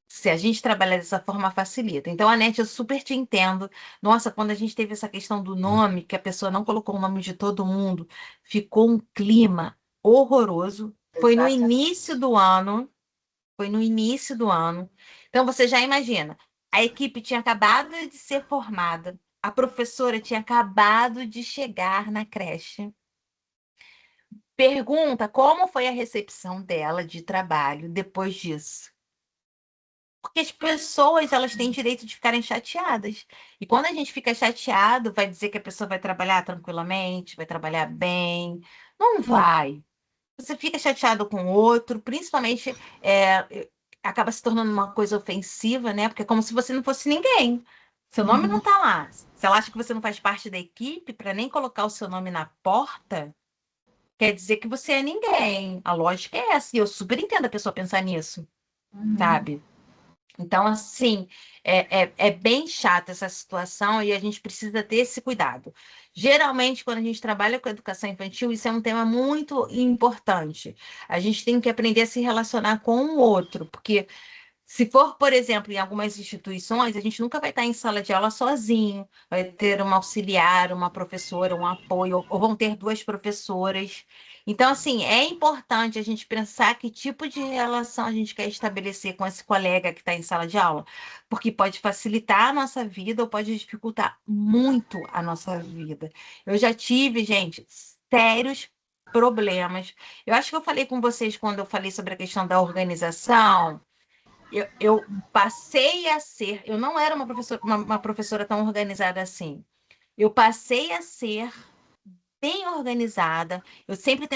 Se a gente trabalhar dessa forma, facilita. Então, Anete, eu super te entendo. Nossa, quando a gente teve essa questão do nome, que a pessoa não colocou o nome de todo mundo, ficou um clima horroroso. Foi no Exato. início do ano. Foi no início do ano. Então, você já imagina, a equipe tinha acabado de ser formada, a professora tinha acabado de chegar na creche. Pergunta como foi a recepção dela de trabalho depois disso. Porque as pessoas, elas têm direito de ficarem chateadas. E quando a gente fica chateado, vai dizer que a pessoa vai trabalhar tranquilamente, vai trabalhar bem. Não vai. Você fica chateado com o outro, principalmente acaba se tornando uma coisa ofensiva, né? Porque é como se você não fosse ninguém. Seu nome não Uhum. tá lá. Se ela acha que você não faz parte da equipe, para nem colocar o seu nome na porta, quer dizer que você é ninguém. A lógica é essa. E eu super entendo a pessoa pensar nisso, Uhum. sabe? Então, assim, é bem chata essa situação e a gente precisa ter esse cuidado. Geralmente, quando a gente trabalha com educação infantil, isso é um tema muito importante. A gente tem que aprender a se relacionar com o outro, porque se for, por exemplo, em algumas instituições, a gente nunca vai estar em sala de aula sozinho, vai ter uma auxiliar, uma professora, um apoio, ou vão ter duas professoras. Então, assim, é importante a gente pensar que tipo de relação a gente quer estabelecer com esse colega que está em sala de aula, porque pode facilitar a nossa vida ou pode dificultar muito a nossa vida. Eu já tive, gente, sérios problemas. Eu acho que eu falei com vocês quando eu falei sobre a questão da organização. Eu passei a ser, eu não era uma professora tão organizada assim. Eu passei a ser bem organizada. Eu sempre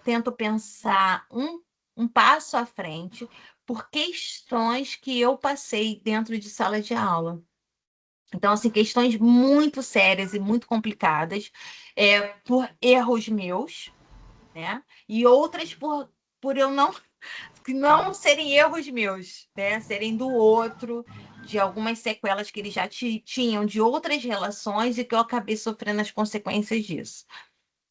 tento pensar um passo à frente por questões que eu passei dentro de sala de aula. Então, assim, questões muito sérias e muito complicadas, por erros meus, né? E outras por eu não serem erros meus, né? Serem do outro, de algumas sequelas que eles já tinham de outras relações e que eu acabei sofrendo as consequências disso.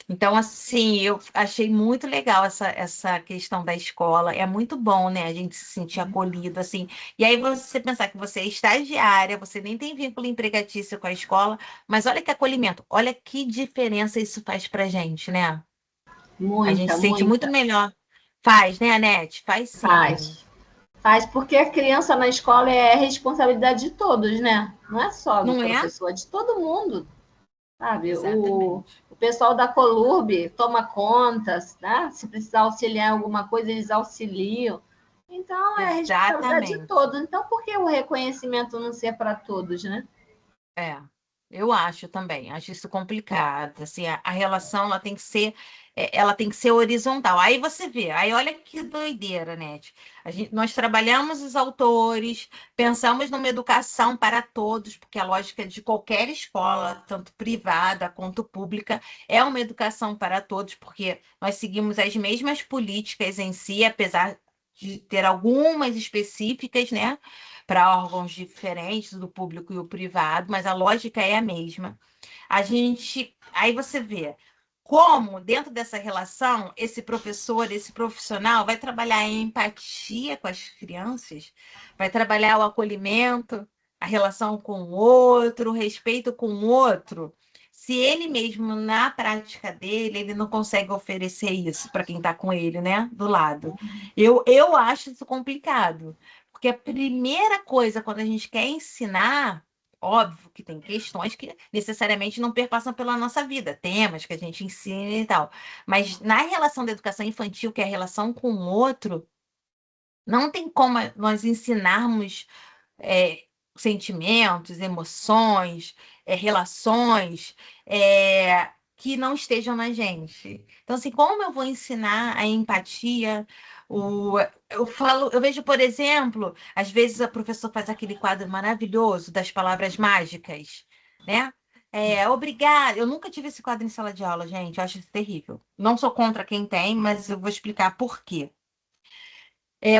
Então, assim, eu achei muito legal essa questão da escola. É muito bom, né? A gente se sentir acolhido, assim. E aí você pensar que você é estagiária, você nem tem vínculo empregatício com a escola, mas olha que acolhimento, olha que diferença isso faz pra gente, né? A gente Muita, se sente muito muita. melhor. Faz, né, Anete? Faz sim. Faz. Faz porque a criança na escola é responsabilidade de todos, né? Não é só do Não é? professor, é de todo mundo, sabe? Exatamente. O pessoal da Colurb toma conta, né? Se precisar auxiliar em alguma coisa, eles auxiliam. Então, é responsabilidade de Exatamente. todos. Então, por que o reconhecimento não ser para todos, né? É, eu acho também, acho isso complicado, assim, a relação ela tem que ser horizontal. Aí você vê, aí olha que doideira, né? Nós trabalhamos os autores, pensamos numa educação para todos, porque a lógica de qualquer escola, tanto privada quanto pública, é uma educação para todos, porque nós seguimos as mesmas políticas em si, apesar de ter algumas específicas, né? Para órgãos diferentes do público e o privado, mas a lógica é a mesma. Aí você vê como, dentro dessa relação, esse professor, esse profissional vai trabalhar em empatia com as crianças, vai trabalhar o acolhimento, a relação com o outro, o respeito com o outro. Se ele mesmo, na prática dele, ele não consegue oferecer isso para quem está com ele, né, do lado. Eu acho isso complicado. Porque a primeira coisa, quando a gente quer ensinar, óbvio que tem questões que necessariamente não perpassam pela nossa vida, temas que a gente ensina e tal. Mas na relação da educação infantil, que é a relação com o outro, não tem como nós ensinarmos é, sentimentos, emoções, relações que não estejam na gente. Então, assim, como eu vou ensinar a empatia? Eu vejo, por exemplo, às vezes a professora faz aquele quadro maravilhoso das palavras mágicas, né? Obrigada. Eu nunca tive esse quadro em sala de aula, gente. Eu acho isso terrível. Não sou contra quem tem, mas eu vou explicar por quê.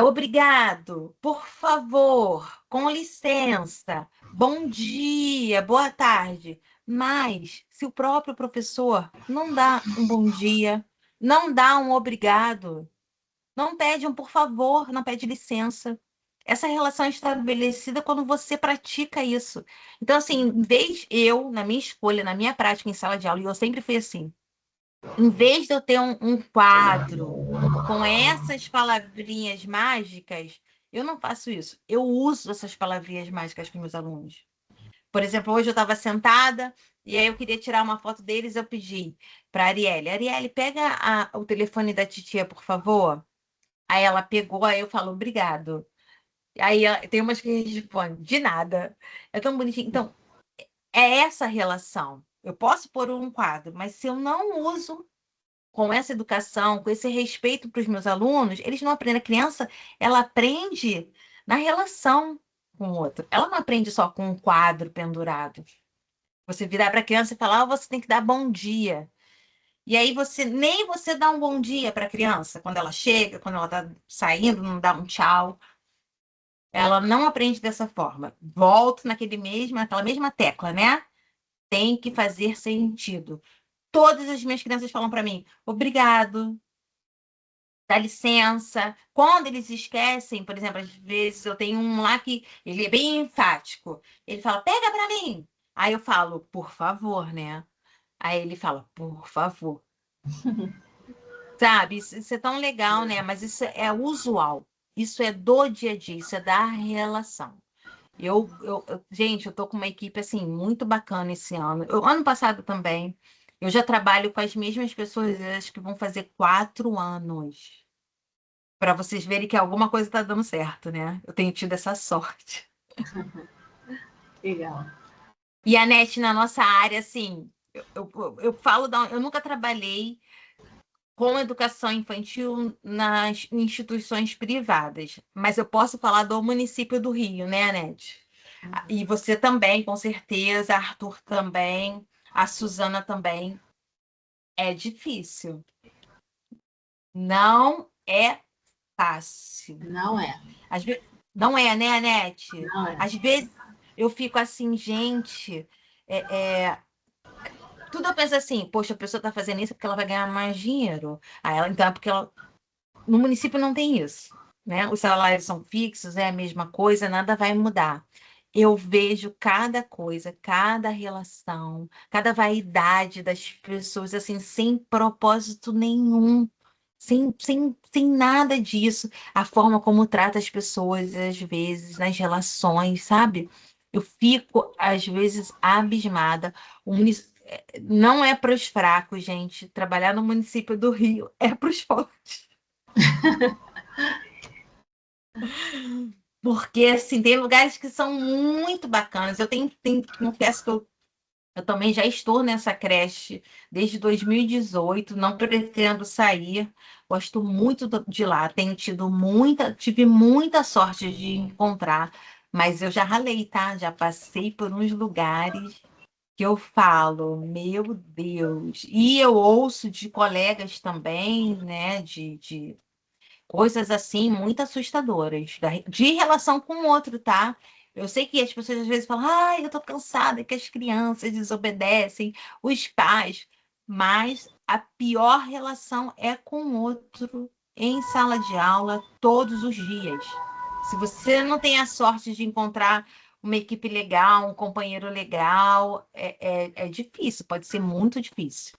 Obrigado, por favor, com licença, bom dia, boa tarde. Mas se o próprio professor não dá um bom dia, não dá um obrigado, não pede um por favor, não pede licença. Essa relação é estabelecida quando você pratica isso. Então, assim, em vez na minha escolha, na minha prática em sala de aula, e eu sempre fui assim, em vez de eu ter um quadro com essas palavrinhas mágicas, eu não faço isso. Eu uso essas palavrinhas mágicas com meus alunos. Por exemplo, hoje eu estava sentada e aí eu queria tirar uma foto deles, eu pedi para a Arielle. Arielle, pega o telefone da titia, por favor. Aí ela pegou, aí eu falo, obrigado. Aí tem umas que respondem, de nada. É tão bonitinho. Então, é essa relação. Eu posso pôr um quadro, mas se eu não uso com essa educação, com esse respeito para os meus alunos, eles não aprendem. A criança, ela aprende na relação com o outro. Ela não aprende só com um quadro pendurado. Você virar para a criança e falar, você tem que dar bom dia. E aí nem você dá um bom dia para a criança quando ela chega, quando ela está saindo, não dá um tchau. Ela não aprende dessa forma. Volto naquela mesma tecla, né? Tem que fazer sentido. Todas as minhas crianças falam para mim, obrigado, dá licença. Quando eles esquecem, por exemplo, às vezes eu tenho um lá que ele é bem enfático. Ele fala, pega para mim. Aí eu falo, por favor, né? Aí ele fala, por favor. sabe? Isso é tão legal, né? Mas isso é usual. Isso é do dia a dia, isso é da relação. Gente, eu tô com uma equipe assim muito bacana esse ano. Ano passado também. Eu já trabalho com as mesmas pessoas, eu acho que vão fazer 4 anos. Para vocês verem que alguma coisa está dando certo, né? Eu tenho tido essa sorte. Legal. E a NET, na nossa área, assim, eu falo, eu nunca trabalhei com educação infantil nas instituições privadas, mas eu posso falar do município do Rio, né, Anete? E você também, com certeza, Arthur também, a Suzana também. É difícil. Não é fácil. Não é. Às vezes, não é, né, Anete? Não é. Às vezes eu fico assim, gente, tudo eu penso assim, poxa, a pessoa está fazendo isso porque ela vai ganhar mais dinheiro. Então é porque no município não tem isso, né? Os salários são fixos, é a mesma coisa, nada vai mudar. Eu vejo cada coisa, cada relação, cada vaidade das pessoas, assim, sem propósito nenhum, sem nada disso. A forma como trata as pessoas, às vezes, nas relações, sabe? Eu fico, às vezes, abismada. Não é para os fracos, gente. Trabalhar no município do Rio é para os fortes. Porque, assim, tem lugares que são muito bacanas. Confesso que eu também já estou nessa creche desde 2018, não pretendo sair. Gosto muito de lá. Tive muita sorte de encontrar, mas eu já ralei, tá? Já passei por uns lugares que eu falo, meu Deus. E eu ouço de colegas também, né, de coisas assim muito assustadoras de relação com o outro, tá? Eu sei que as pessoas às vezes falam, ai, eu tô cansada que as crianças desobedecem, os pais, mas a pior relação é com o outro em sala de aula todos os dias. Se você não tem a sorte de encontrar uma equipe legal, um companheiro legal, é difícil, pode ser muito difícil.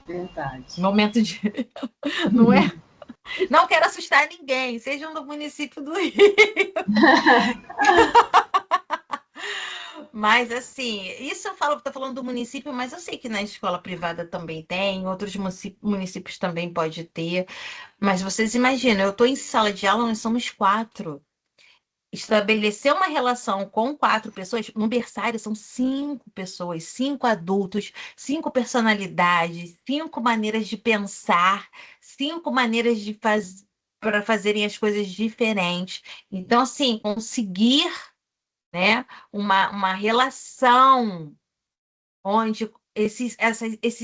Verdade. Momento de. Não é? Não quero assustar ninguém, sejam do município do Rio. Mas, assim, isso eu falo, estou falando do município, mas eu sei que na escola privada também tem, outros municípios também pode ter. Mas vocês imaginam, eu estou em sala de aula, nós somos 4. Estabelecer uma relação com 4 pessoas, no berçário são 5 pessoas, 5 adultos, 5 personalidades, 5 maneiras de pensar, 5 maneiras de fazer para fazerem as coisas diferentes. Então, assim, conseguir, né, uma relação onde esses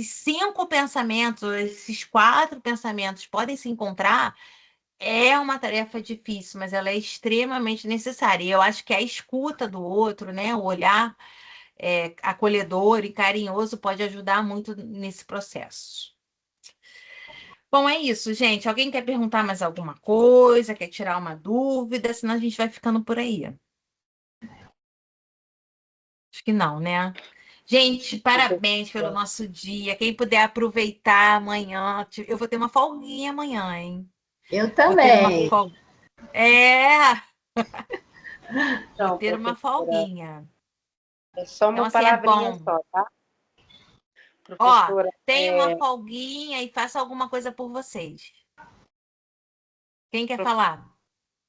5 pensamentos, esses 4 pensamentos podem se encontrar, é uma tarefa difícil, mas ela é extremamente necessária. E eu acho que a escuta do outro, né, o olhar acolhedor e carinhoso pode ajudar muito nesse processo. Bom, é isso, gente. Alguém quer perguntar mais alguma coisa? Quer tirar uma dúvida? Senão a gente vai ficando por aí. Acho que não, né? Gente, parabéns pelo nosso dia. Quem puder aproveitar amanhã, eu vou ter uma folguinha amanhã, hein? Eu Vou ter uma também. folga. Vou Então, ter uma professora, folguinha. é só Então, uma assim, é palavrinha bom. só, tá? Ó, Professora, tenha uma folguinha e faça alguma coisa por vocês. Quem quer falar?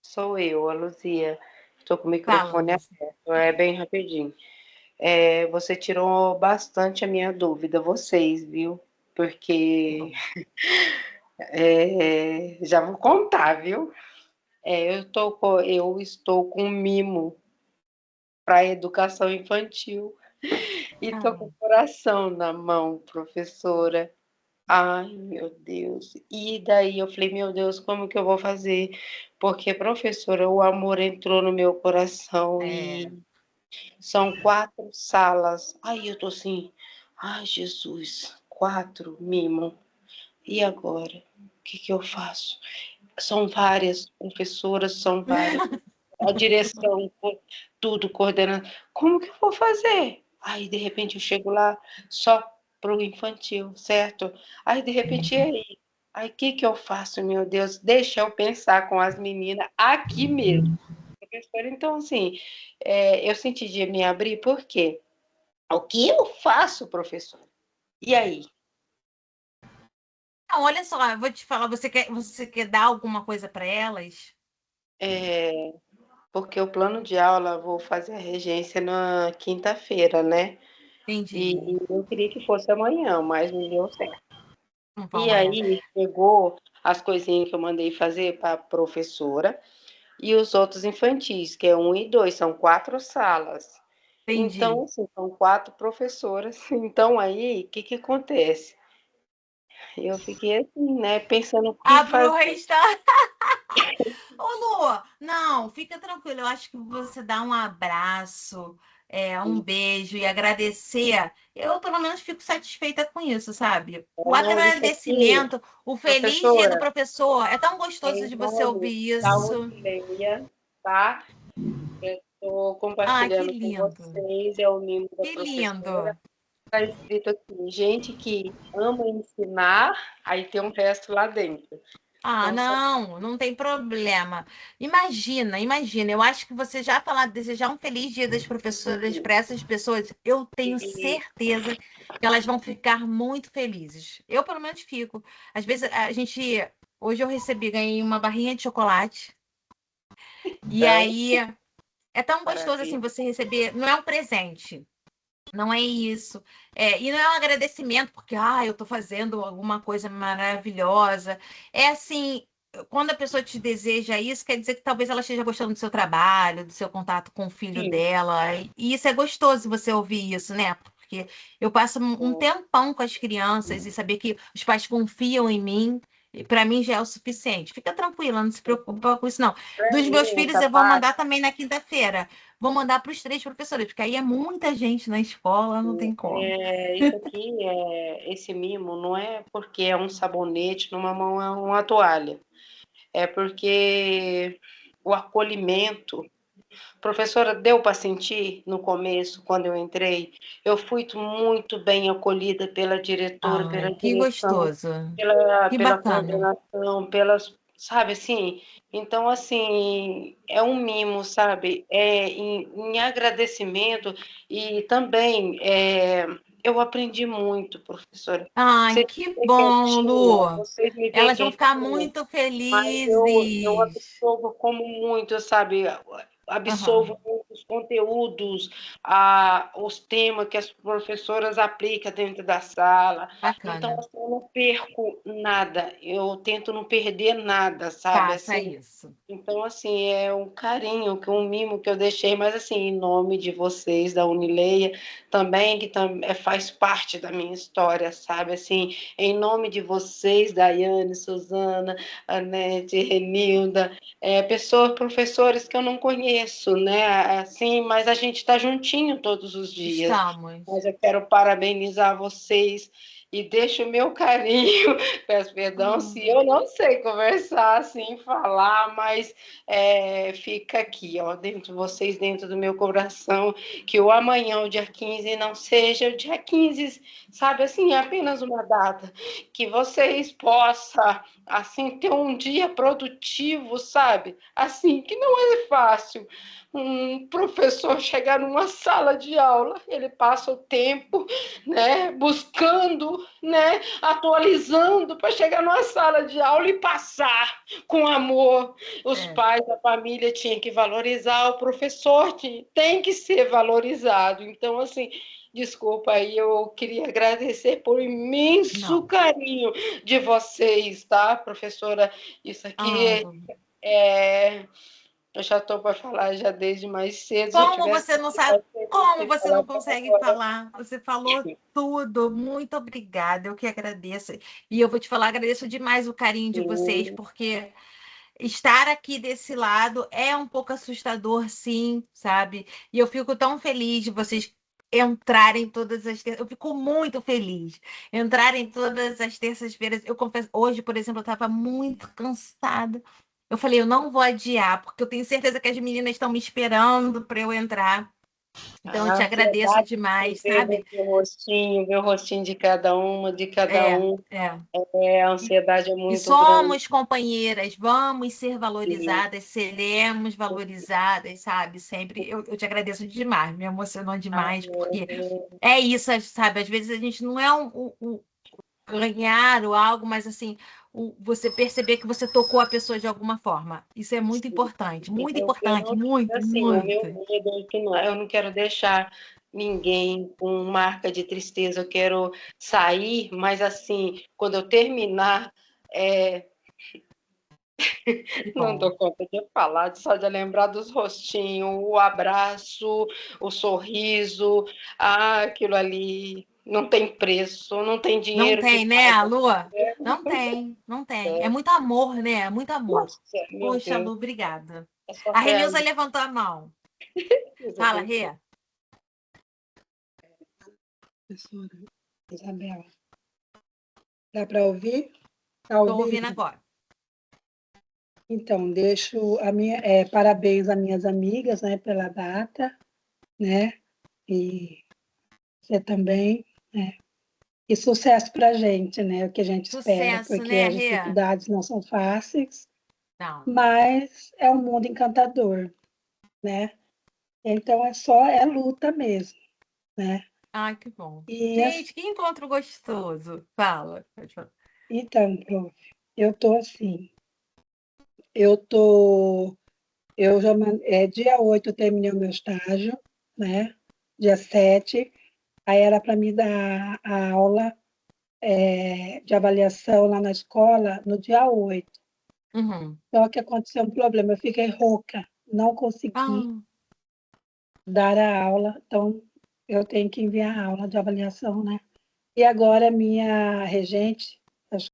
sou eu, a Luzia. Estou com o Fala, microfone Lúcia. aberto, é bem rapidinho. Você tirou bastante a minha dúvida, vocês, viu? Porque já vou contar, viu? Eu estou com mimo para educação infantil e estou com o coração na mão, professora. Ai, meu Deus. E daí eu falei, meu Deus, como que eu vou fazer? Porque, professora, o amor entrou no meu coração e são 4 salas. Aí eu tô assim, ai, Jesus, 4 mimo. E agora? O que que eu faço? São várias professoras, são várias. A direção, tudo coordenando. Como que eu vou fazer? Aí, de repente, eu chego lá, só para o infantil, certo? Aí, de repente, e aí, o que eu faço, meu Deus? Deixa eu pensar com as meninas aqui mesmo. Professora, então, assim, eu senti de me abrir, por quê? O que eu faço, professor? E aí? Não, olha só, eu vou te falar, você quer dar alguma coisa para elas? Porque o plano de aula, vou fazer a regência na quinta-feira, né? E Entendi. eu queria que fosse amanhã, mas não deu certo. Então, E amanhã. aí, chegou as coisinhas que eu mandei fazer para a professora e os outros infantis, que é 1 e 2, são 4 salas. Entendi. Então, assim, são 4 professoras. Então, aí, o que acontece? Eu fiquei assim, né, pensando o que Abre fazer. o restaurante. Ô, Lu, não, fica tranquilo. Eu acho que você dá um abraço, um beijo e agradecer. Eu, pelo menos, fico satisfeita com isso, sabe? O Não, isso aqui, agradecimento, o feliz dia do professora, professor. É tão é gostoso em de você nome ouvir da isso. Unileia, tá? Estou Ai, que compartilhando com lindo. vocês, é o mimo da Que lindo. professora. Está escrito aqui, gente que ama ensinar, aí tem um resto lá dentro. Ah, Então, só não tem problema. Imagina, eu acho que você já falar, desejar um feliz dia das professoras para essas pessoas, eu tenho que certeza que elas vão ficar muito felizes. Eu, pelo menos, fico. Às vezes, hoje eu ganhei uma barrinha de chocolate, e então, aí é tão gostoso assim maravilha. você receber, não é um presente. Não é isso. E não é um agradecimento, porque eu estou fazendo alguma coisa maravilhosa. É assim, quando a pessoa te deseja isso, quer dizer que talvez ela esteja gostando do seu trabalho, do seu contato com o filho Sim, dela. E isso é gostoso você ouvir isso, né? Porque eu passo um tempão com as crianças e saber que os pais confiam em mim. Para mim já é o suficiente. Fica tranquila, não se preocupa com isso, não. para Dos meus mim, filhos, essa eu vou parte, mandar também na quinta-feira. Vou mandar para os 3 professores, porque aí é muita gente na escola, não tem como. isso aqui, esse mimo, não é porque é um sabonete, numa mão é uma toalha. É porque o acolhimento. Professora, deu para sentir no começo, quando eu entrei? Eu fui muito bem acolhida pela diretora, pela Ai, que direção, gostoso. pela, Que pela bacana. coordenação, pelas, sabe assim? Então, assim, é um mimo, sabe? Em agradecimento e também eu aprendi muito, professora. Ai, Vocês que me bom, quietinha, Lu. vocês me veem Elas vão ficar quietinha, muito mas eu felizes. absorvo como muito, sabe? Aham, Absorvo os conteúdos, os temas que as professoras aplicam dentro da sala. Então, bacana. assim, eu não perco nada, eu tento não perder nada, sabe? Faça Assim, isso. então, assim, é um carinho, um mimo que eu deixei, mas assim, em nome de vocês, da Unileia, também, que faz parte da minha história, sabe? Assim, em nome de vocês, Daiane, Suzana, Anete, Renilda, professores que eu não conheço, né? Assim, mas a gente está juntinho todos os dias. Mas Estamos. eu quero parabenizar vocês e deixo o meu carinho, peço perdão se eu não sei conversar assim, falar, mas fica aqui, ó, dentro de vocês, dentro do meu coração, que o amanhã, o dia 15, não seja o dia 15, sabe, assim, é apenas uma data, que vocês possam, assim, ter um dia produtivo, sabe, assim, que não é fácil, um professor chegar numa sala de aula, ele passa o tempo, né, buscando, né, atualizando para chegar numa sala de aula e passar com amor. Os É, pais, a família tinham que valorizar, o professor tem que ser valorizado. Então, assim, desculpa aí, eu queria agradecer por imenso não. carinho de vocês, tá, professora? Isso Ah, aqui é eu já estou para falar já desde mais cedo. Se eu como tivesse você não sabe? mais cedo, eu Como teria você não falado para consegue agora. falar? Você falou tudo. Muito obrigada. Eu que agradeço. E eu vou te falar, agradeço demais o carinho de vocês, Sim, porque estar aqui desse lado é um pouco assustador, sim, sabe? E eu fico tão feliz de vocês entrarem todas as terças. Eu fico muito feliz. Entrarem todas as terças-feiras. Eu confesso, hoje, por exemplo, eu estava muito cansada. Eu falei, eu não vou adiar, porque eu tenho certeza que as meninas estão me esperando para eu entrar. Então, eu te A agradeço ansiedade de demais, sabe? ver o rostinho de cada uma, de cada É, um, é. a ansiedade é E muito grande. somos companheiras, vamos ser E, valorizadas, seremos valorizadas, sabe? Sempre. Eu te agradeço demais, me emocionou demais, porque é isso, sabe? Às vezes a gente não é ganhar ou algo, mas assim, você perceber que você tocou a pessoa de alguma forma. Isso é muito eu importante, não, muito, assim, o meu muito. medo é que eu não quero deixar ninguém com marca de tristeza. Eu quero sair, mas assim, quando eu terminar, Que não bom. dou conta de falar, só de lembrar dos rostinhos, o abraço, o sorriso, aquilo ali não tem preço, não tem Não dinheiro que tem, né, pague. Lu? Não tem, não tem. É É, muito amor, né? É muito amor. nossa, meu Poxa, Deus, Lu, obrigada. é só A Renilza realizar. levantou a mão. Deus Fala, abençoe. Rê. Professora Isabela, dá para ouvir? Está Estou ouvindo ouvindo? agora. Então, deixo parabéns às minhas amigas, né, pela data, né, e você também, né, e sucesso para a gente, né, o que a gente espera, Sucesso, porque né, as Rê? dificuldades não são fáceis, Não. mas é um mundo encantador, né, então é luta mesmo, né, Ai, que bom. e Gente, que encontro gostoso. Fala. Pode falar. então, prof, eu tô assim, eu tô Eu já dia 8 eu terminei o meu estágio, né? Dia 7 aí era para me dar a aula de avaliação lá na escola no dia 8. Uhum. Só que aconteceu um problema, eu fiquei rouca, não consegui Ah, dar a aula, então eu tenho que enviar a aula de avaliação, né? E agora minha regente